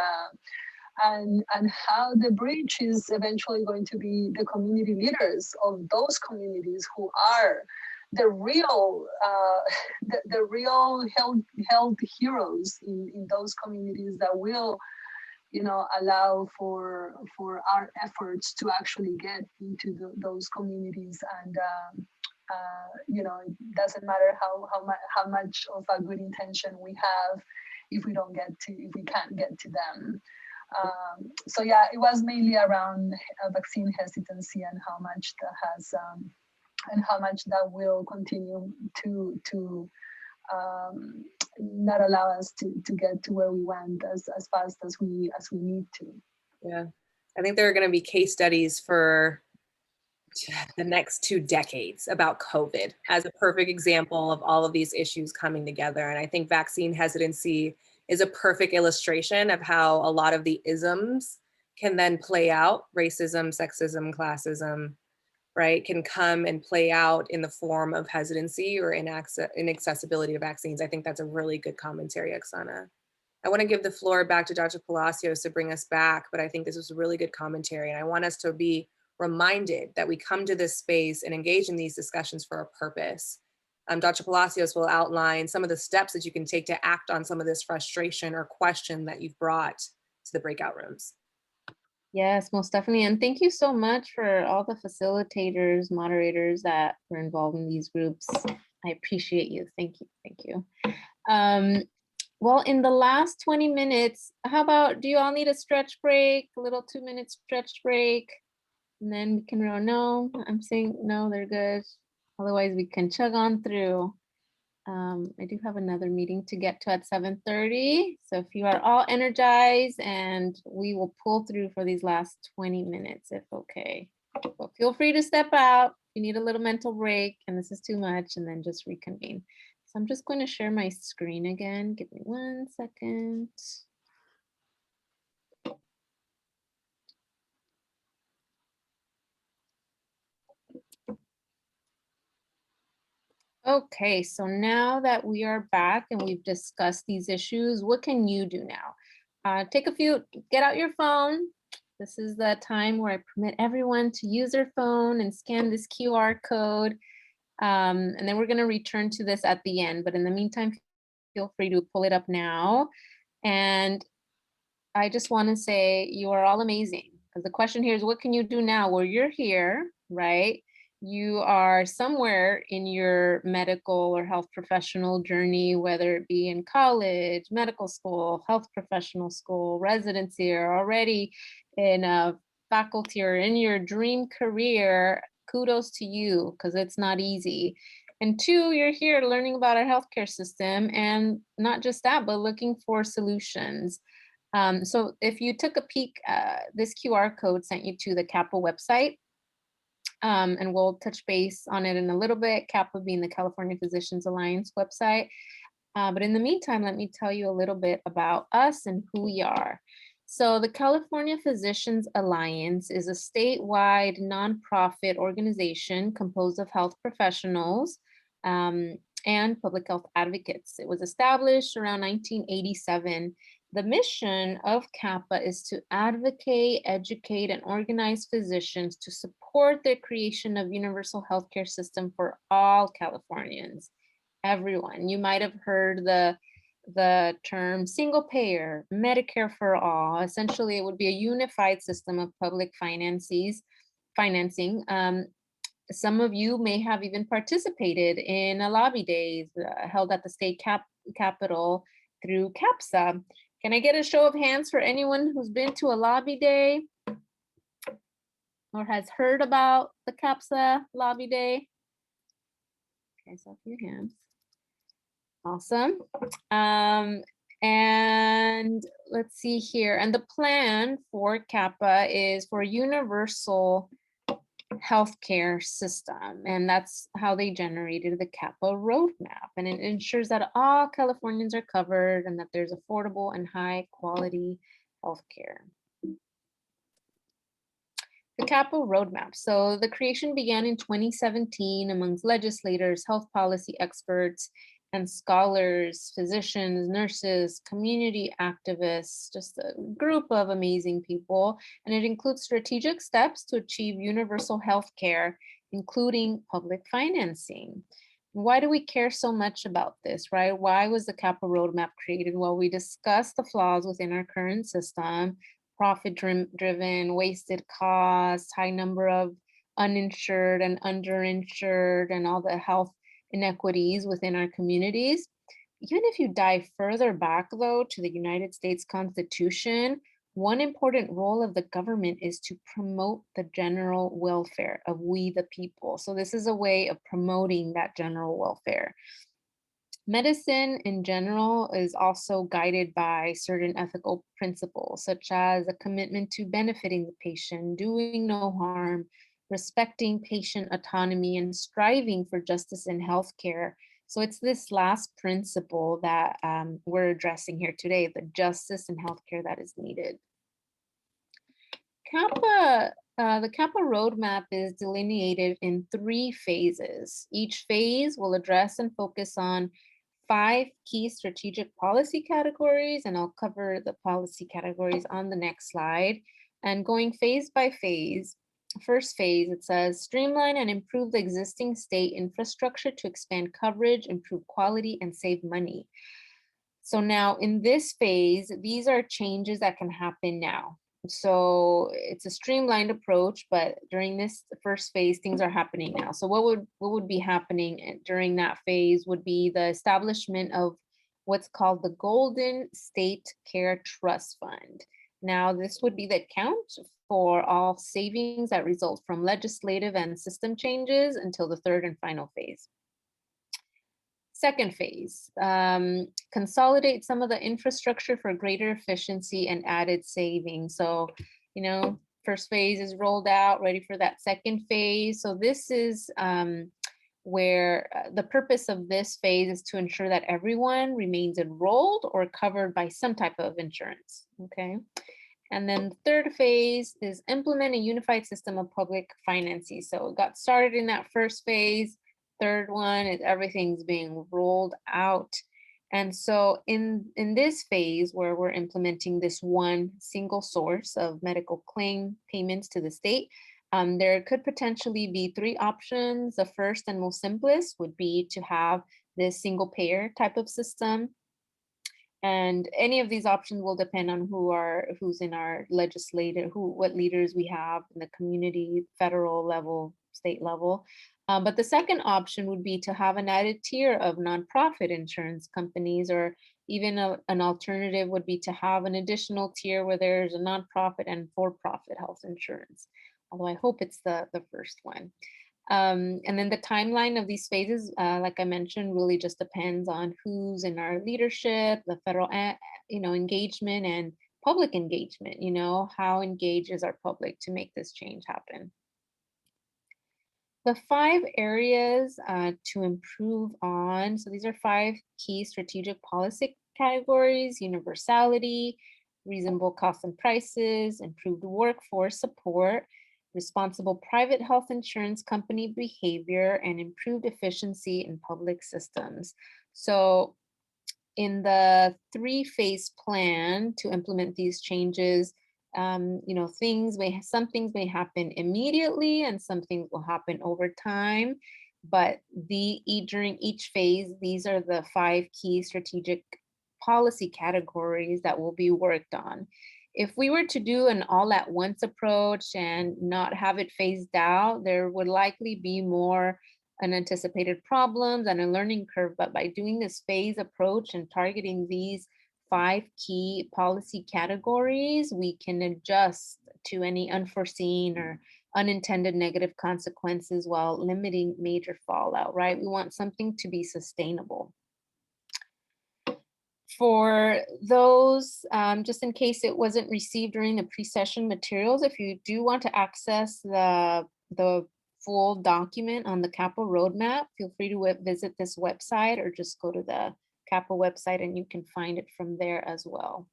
how the bridge is eventually going to be the community leaders of those communities, who are the real health heroes in those communities, that will allow for our efforts to actually get into those communities. And it doesn't matter how much of a good intention we have if we can't get to them. So yeah, it was mainly around vaccine hesitancy, and how much that has and how much that will continue to not allow us to get to where we went as fast as we need to. Yeah, I think there are going to be case studies for the next 2 decades about COVID as a perfect example of all of these issues coming together. And I think vaccine hesitancy is a perfect illustration of how a lot of the isms can then play out. Racism, sexism, classism, right, can come and play out in the form of hesitancy or inaccessibility to vaccines. I think that's a really good commentary, Oksana. I want to give the floor back to Dr. Palacios to bring us back, but I think this was a really good commentary. And I want us to be reminded that we come to this space and engage in these discussions for a purpose. Dr. Palacios will outline some of the steps that you can take to act on some of this frustration or question that you've brought to the breakout rooms. Yes, most definitely. And thank you so much for all the facilitators, moderators that were involved in these groups. I appreciate you. Thank you. Thank you. Well, in the last 20 minutes, how about, do you all need a stretch break, a little 2-minute stretch break? And then we can roll. No, I'm saying no, they're good. Otherwise, we can chug on through. I do have another meeting to get to at 7:30. So if you are all energized, and we will pull through for these last 20 minutes, if okay. But feel free to step out if you need a little mental break and this is too much, and then just reconvene. So I'm just going to share my screen again. Give me 1 second. Okay, so now that we are back and we've discussed these issues, what can you do now? Get out your phone. This is the time where I permit everyone to use their phone and scan this QR code. And then we're gonna return to this at the end, but in the meantime, feel free to pull it up now. And I just wanna say you are all amazing, because the question here is, what can you do now? Well, you're here, right? You are somewhere in your medical or health professional journey, whether it be in college, medical school, health professional school, residency, or already in a faculty or in your dream career. Kudos to you, because it's not easy. And 2, you're here learning about our healthcare system, and not just that, but looking for solutions. So if you took a peek, this QR code sent you to the CaPA website. And we'll touch base on it in a little bit, CaPA being the California Physicians Alliance website. But in the meantime, let me tell you a little bit about us and who we are. So the California Physicians Alliance is a statewide nonprofit organization composed of health professionals and public health advocates. It was established around 1987. The mission of CaPA is to advocate, educate, and organize physicians to support the creation of universal healthcare system for all Californians, everyone. You might have heard the term single payer, Medicare for all. Essentially, it would be a unified system of public financing. Some of you may have even participated in a lobby days held at the state capitol through CAPSA. Can I get a show of hands for anyone who's been to a lobby day or has heard about the CAPSA lobby day? Okay, so a few hands. Awesome. And let's see here. And the plan for CaPA is for a universal healthcare system. And that's how they generated the CaPA Road Map. And it ensures that all Californians are covered and that there's affordable and high quality healthcare. The CaPA Road Map. So the creation began in 2017 amongst legislators, health policy experts, and scholars, physicians, nurses, community activists, just a group of amazing people. And it includes strategic steps to achieve universal health care, including public financing. Why do we care so much about this, right? Why was the CaPA Roadmap created? Well, we discussed the flaws within our current system, profit-driven, wasted costs, high number of uninsured and underinsured, and all the health inequities within our communities. Even if you dive further back, though, to the United States Constitution, one important role of the government is to promote the general welfare of we the people. So this is a way of promoting that general welfare. Medicine in general is also guided by certain ethical principles, such as a commitment to benefiting the patient, doing no harm, respecting patient autonomy, and striving for justice in healthcare. So it's this last principle that we're addressing here today, the justice in healthcare that is needed. The CaPA roadmap is delineated in 3 phases. Each phase will address and focus on 5 key strategic policy categories, and I'll cover the policy categories on the next slide. And going phase by phase, first phase, it says streamline and improve the existing state infrastructure to expand coverage, improve quality, and save money. So now in this phase, these are changes that can happen now. So it's a streamlined approach, but during this first phase, things are happening now. So what would be happening during that phase would be the establishment of what's called the Golden State Care Trust Fund. Now, this would be the account for all savings that result from legislative and system changes until the third and final phase. Second phase, consolidate some of the infrastructure for greater efficiency and added savings. So, first phase is rolled out, ready for that second phase. So this is where the purpose of this phase is to ensure that everyone remains enrolled or covered by some type of insurance, okay? And then the third phase is implement a unified system of public finances. So it got started in that first phase. Third one is everything's being rolled out. And so in this phase where we're implementing this one single source of medical claim payments to the state, there could potentially be three options. The first and most simplest would be to have this single payer type of system. And any of these options will depend on who's in our legislative, what leaders we have in the community, federal level, state level. But the second option would be to have an added tier of nonprofit insurance companies, or even an alternative would be to have an additional tier where there's a nonprofit and for-profit health insurance. Although I hope it's the first one. And then the timeline of these phases, like I mentioned, really just depends on who's in our leadership, the federal, engagement and public engagement. How engaged is our public to make this change happen? The 5 areas to improve on. So these are 5 key strategic policy categories: universality, reasonable costs and prices, improved workforce support, responsible private health insurance company behavior, and improved efficiency in public systems. So in the 3-phase plan to implement these changes, some things may happen immediately and some things will happen over time. But during each phase, these are the 5 key strategic policy categories that will be worked on. If we were to do an all-at-once approach and not have it phased out, there would likely be more unanticipated problems and a learning curve. But by doing this phase approach and targeting these 5 key policy categories, we can adjust to any unforeseen or unintended negative consequences while limiting major fallout, right? We want something to be sustainable. For those, just in case it wasn't received during the pre-session materials, if you do want to access the full document on the CaPA Road Map, feel free to visit this website or just go to the CaPA website and you can find it from there as well.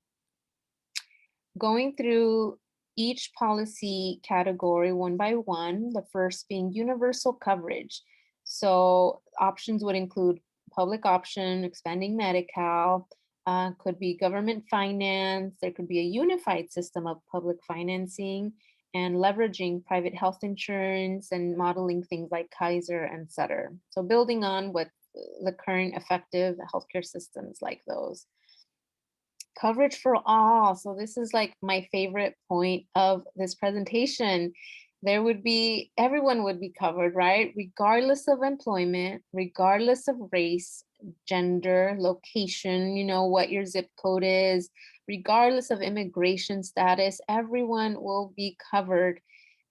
Going through each policy category one by one, the first being universal coverage. So options would include public option, expanding Medi-Cal, could be government finance, there could be a unified system of public financing, and leveraging private health insurance and modeling things like Kaiser and Sutter. So building on what the current effective healthcare systems like those. Coverage for all. So this is like my favorite point of this presentation. Everyone would be covered, right? Regardless of employment, regardless of race, gender, location, what your zip code is, regardless of immigration status, everyone will be covered.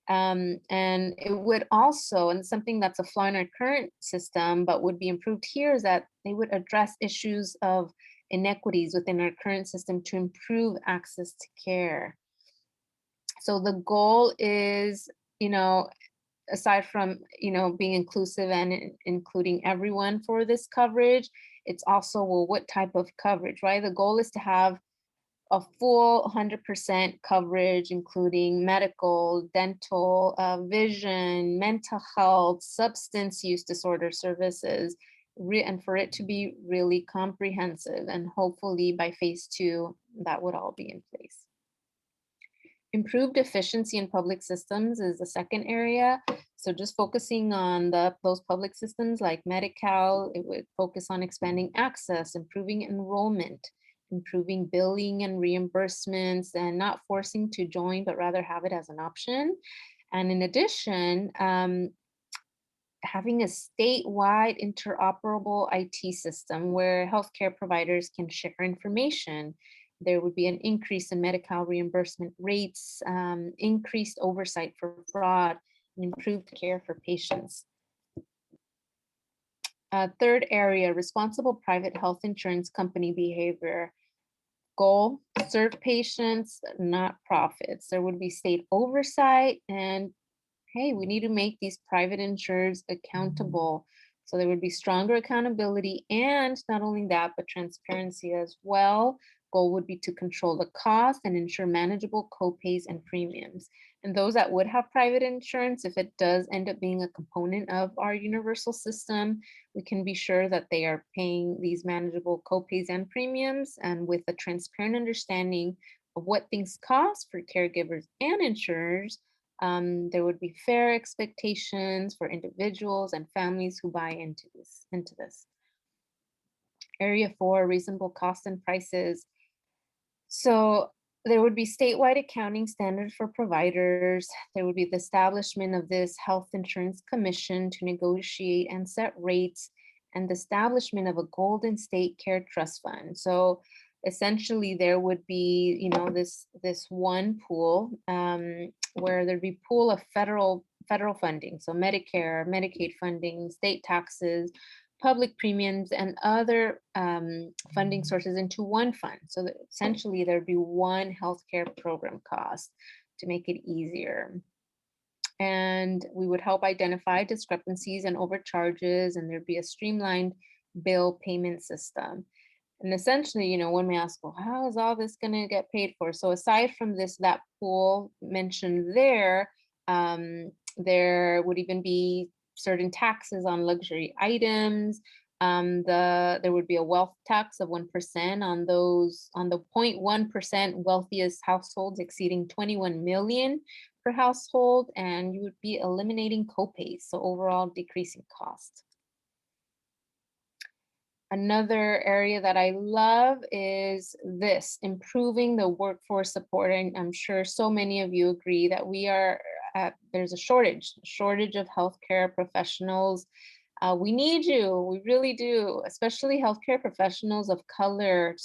And it would also, and something that's a flaw in our current system, but would be improved here, is that they would address issues of inequities within our current system to improve access to care. So the goal is, aside from, being inclusive and including everyone for this coverage, it's also, well, what type of coverage, right? The goal is to have a full 100% coverage, including medical, dental, vision, mental health, substance use disorder services, and for it to be really comprehensive. And hopefully by phase 2, that would all be in place. Improved efficiency in public systems is the second area. So just focusing on those public systems like Medi-Cal, it would focus on expanding access, improving enrollment, improving billing and reimbursements, and not forcing to join, but rather have it as an option. And in addition, having a statewide interoperable IT system where healthcare providers can share information. There would be an increase in Medi-Cal reimbursement rates, increased oversight for fraud, and improved care for patients. Third area, responsible private health insurance company behavior. Goal, serve patients, not profits. There would be state oversight, and hey, we need to make these private insurers accountable. So there would be stronger accountability, and not only that, but transparency as well. Goal would be to control the cost and ensure manageable co-pays and premiums. And those that would have private insurance, if it does end up being a component of our universal system, we can be sure that they are paying these manageable co-pays and premiums, and with a transparent understanding of what things cost for caregivers and insurers. There would be fair expectations for individuals and families who buy into this. Area 4, reasonable costs and prices. So there would be statewide accounting standards for providers. There would be the establishment of this health insurance commission to negotiate and set rates, and the establishment of a Golden State Care Trust Fund. So essentially there would be, this one pool where there'd be pool of federal funding. So Medicare, Medicaid funding, state taxes, public premiums, and other funding sources into one fund. So that essentially there'd be one healthcare program cost to make it easier. And we would help identify discrepancies and overcharges, and there'd be a streamlined bill payment system. And essentially, one may ask, well, how is all this going to get paid for? So aside from that pool mentioned there, there would even be certain taxes on luxury items. There would be a wealth tax of 1% on the 0.1% wealthiest households exceeding 21 million per household, and you would be eliminating copays, so overall decreasing cost. Another area that I love is this, improving the workforce support. And I'm sure so many of you agree that there's a shortage of healthcare professionals. We need you, we really do, especially healthcare professionals of color.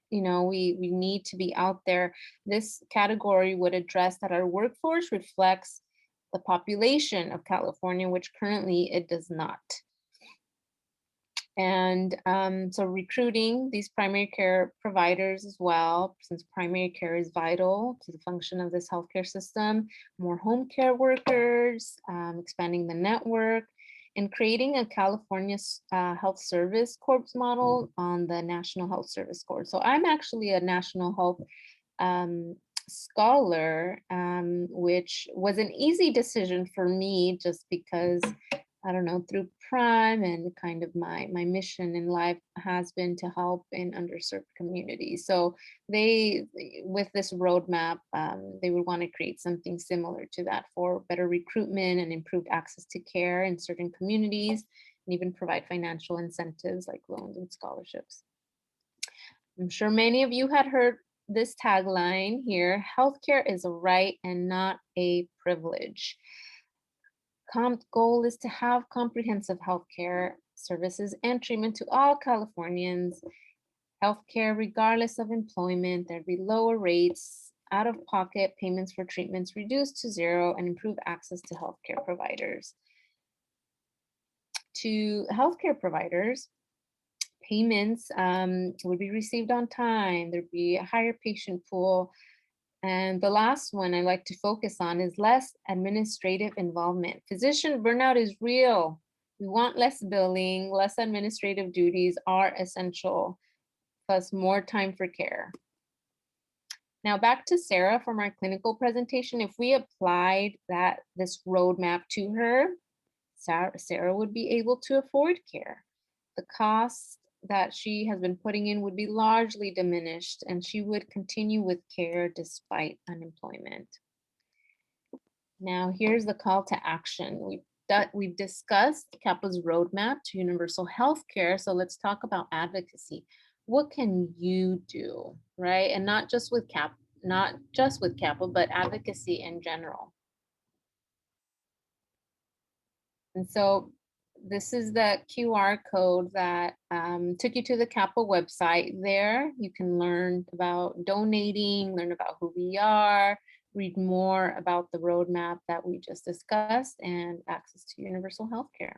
We need to be out there. This category would address that our workforce reflects the population of California, which currently it does not. And so recruiting these primary care providers as well, since primary care is vital to the function of this healthcare system, more home care workers, expanding the network, and creating a California Health Service Corps model on the National Health Service Corps. So I'm actually a National Health scholar, which was an easy decision for me just because, I don't know, through Prime and kind of my mission in life has been to help in underserved communities. So with this roadmap, they would want to create something similar to that for better recruitment and improved access to care in certain communities, and even provide financial incentives like loans and scholarships. I'm sure many of you had heard this tagline here: healthcare is a right and not a privilege. Goal is to have comprehensive healthcare services and treatment to all Californians. Healthcare regardless of employment. There'd be lower rates, out-of-pocket payments for treatments reduced to zero, and improve access to healthcare providers. To healthcare providers, payments would be received on time. There'd be a higher patient pool. And the last one I like to focus on is less administrative involvement. Physician burnout is real. We want less billing, less administrative duties are essential, plus more time for care. Now back to Sarah from our clinical presentation. If we applied this roadmap to her, Sarah would be able to afford care. The cost that she has been putting in would be largely diminished, and she would continue with care despite unemployment. Now, here's the call to action. We've discussed CaPa's roadmap to universal healthcare, so let's talk about advocacy. What can you do, right? And not just with CaPa, but advocacy in general. And so this is the QR code that took you to the CaPa website. There you can learn about donating, learn about who we are, read more about the roadmap that we just discussed, and access to universal healthcare.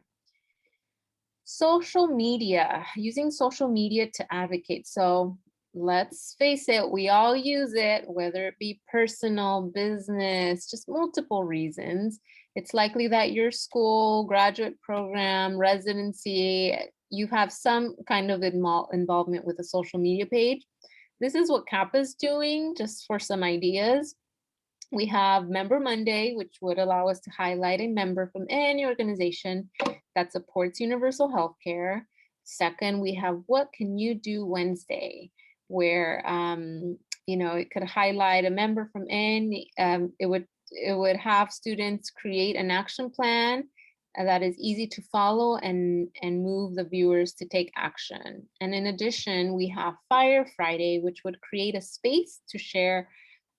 Social media, using social media to advocate. So let's face it, we all use it, whether it be personal, business, just multiple reasons. It's likely that your school, graduate program, residency, you have some kind of involvement with a social media page. This is what CaPa is doing, just for some ideas. We have Member Monday, which would allow us to highlight a member from any organization that supports universal healthcare. Second, we have What Can You Do Wednesday, where it could highlight a member from any. It would have students create an action plan that is easy to follow and move the viewers to take action. And in addition, we have Fire Friday, which would create a space to share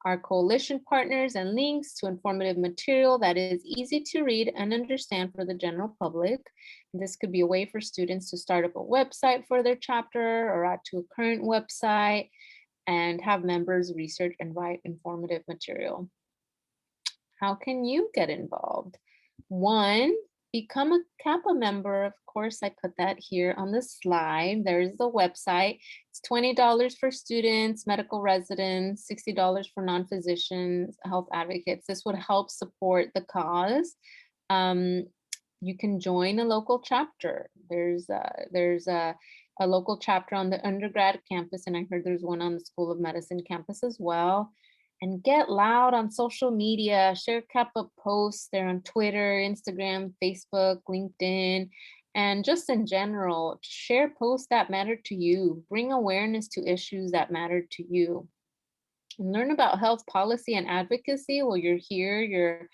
our coalition partners and links to informative material that is easy to read and understand for the general public. This could be a way for students to start up a website for their chapter or add to a current website and have members research and write informative material. How can you get involved? One, become a CaPa member. Of course, I put that here on the slide. There's the website. It's $20 for students, medical residents, $60 for non-physicians, health advocates. This would help support the cause. You can join a local chapter. There's a local chapter on the undergrad campus, and I heard there's one on the School of Medicine campus as well. And get loud on social media, share CaPa posts. They're on Twitter, Instagram, Facebook, LinkedIn, and just in general, share posts that matter to you. Bring awareness to issues that matter to you. And learn about health policy and advocacy. Well, you're here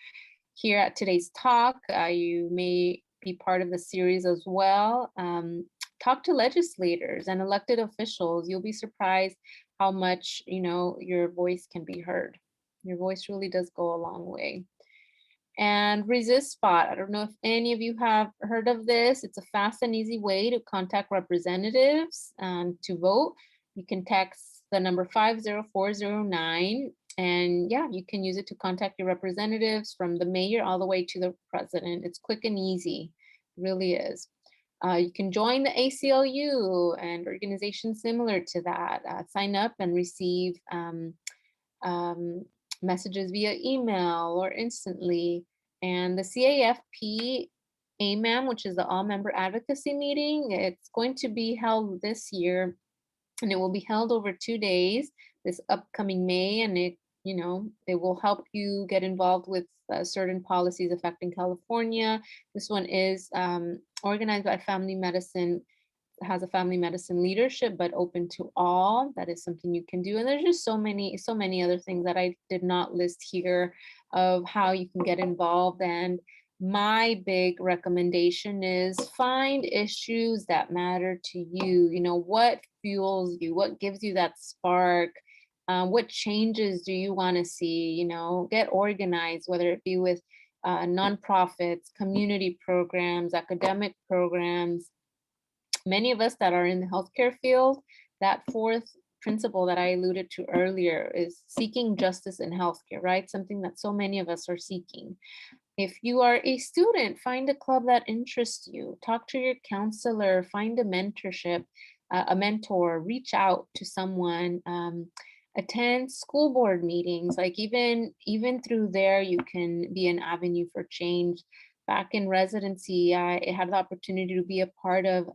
at today's talk. You may be part of the series as well. Talk to legislators and elected officials. You'll be surprised how much your voice can be heard. Your voice really does go a long way. And Resist Spot. I don't know if any of you have heard of this. It's a fast and easy way to contact representatives to vote. You can text the number 50409, and yeah, you can use it to contact your representatives from the mayor all the way to the president. It's quick and easy, it really is. You can join the ACLU and organizations similar to that. Sign up and receive messages via email or instantly. And the CAFP AMAM, which is the All Member Advocacy Meeting, it's going to be held this year, and it will be held over 2 days this upcoming May, and it will help you get involved with certain policies affecting California. This one is organized by family medicine, has a family medicine leadership, but open to all. That is something you can do. And there's just so many other things that I did not list here of how you can get involved. And my big recommendation is find issues that matter to you. What fuels you? What gives you that spark? What changes do you want to see? Get organized, whether it be with nonprofits, community programs, academic programs. Many of us that are in the healthcare field, that fourth principle that I alluded to earlier is seeking justice in healthcare, right? Something that so many of us are seeking. If you are a student, find a club that interests you. Talk to your counselor, find a mentorship, a mentor, reach out to someone. Attend school board meetings. Like even through there, you can be an avenue for change. Back in residency, I had the opportunity to be a part of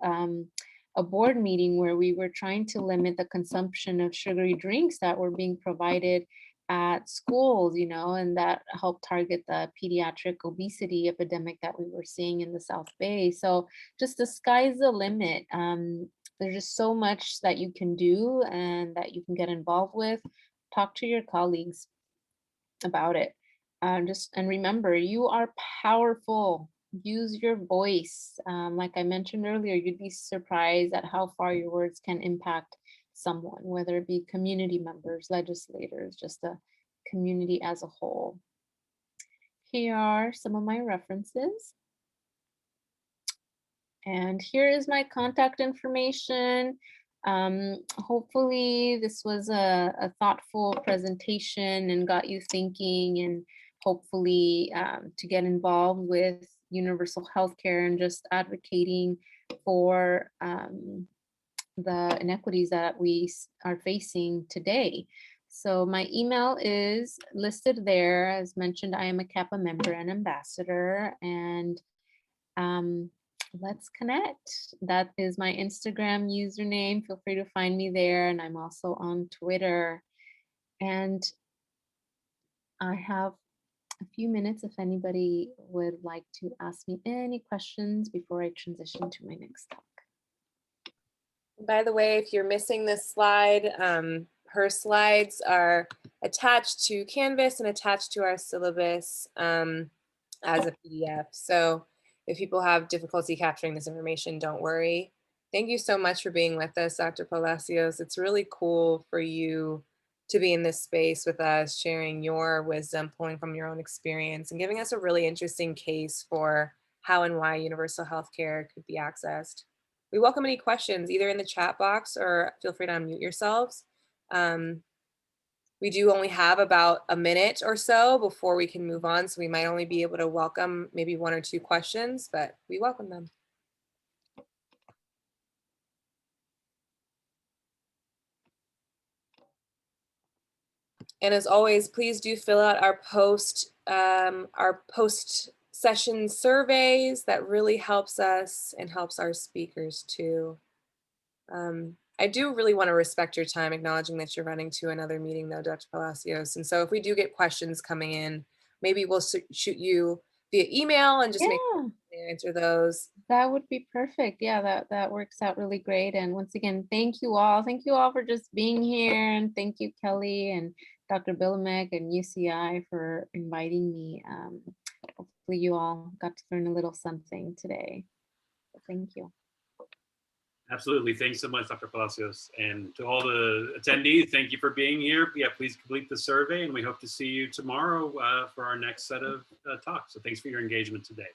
a board meeting where we were trying to limit the consumption of sugary drinks that were being provided at schools, and that helped target the pediatric obesity epidemic that we were seeing in the South Bay. So just the sky's the limit. there's just so much that you can do and that you can get involved with. Talk to your colleagues about it. And remember, you are powerful. Use your voice. Like I mentioned earlier, you'd be surprised at how far your words can impact someone, whether it be community members, legislators, just a community as a whole. Here are some of my references. And here is my contact information. Hopefully this was a thoughtful presentation and got you thinking, and hopefully to get involved with universal healthcare and just advocating for the inequities that we are facing today. So my email is listed there. As mentioned, I am a CaPA member and ambassador, and let's connect. That is my Instagram username. Feel free to find me there. And I'm also on Twitter. And I have a few minutes if anybody would like to ask me any questions before I transition to my next talk. By the way, if you're missing this slide, her slides are attached to Canvas and attached to our syllabus as a PDF. So if people have difficulty capturing this information, don't worry. Thank you so much for being with us, Dr. Palacios. It's really cool for you to be in this space with us, sharing your wisdom, pulling from your own experience, and giving us a really interesting case for how and why universal healthcare could be accessed. We welcome any questions, either in the chat box or feel free to unmute yourselves. We do only have about a minute or so before we can move on, so we might only be able to welcome maybe 1 or 2 questions, but we welcome them. And as always, please do fill out our post session surveys. That really helps us and helps our speakers too. I do really want to respect your time, acknowledging that you're running to another meeting though, Dr. Palacios. And so if we do get questions coming in, maybe we'll shoot you via email and just make sure to answer those. That would be perfect. Yeah, that works out really great. And once again, thank you all. Thank you all for just being here. And thank you, Kelly and Dr. Billamek and UCI for inviting me. Hopefully you all got to learn a little something today. Thank you. Absolutely. Thanks so much, Dr. Palacios. And to all the attendees, thank you for being here. Yeah, please complete the survey, and we hope to see you tomorrow for our next set of talks. So thanks for your engagement today.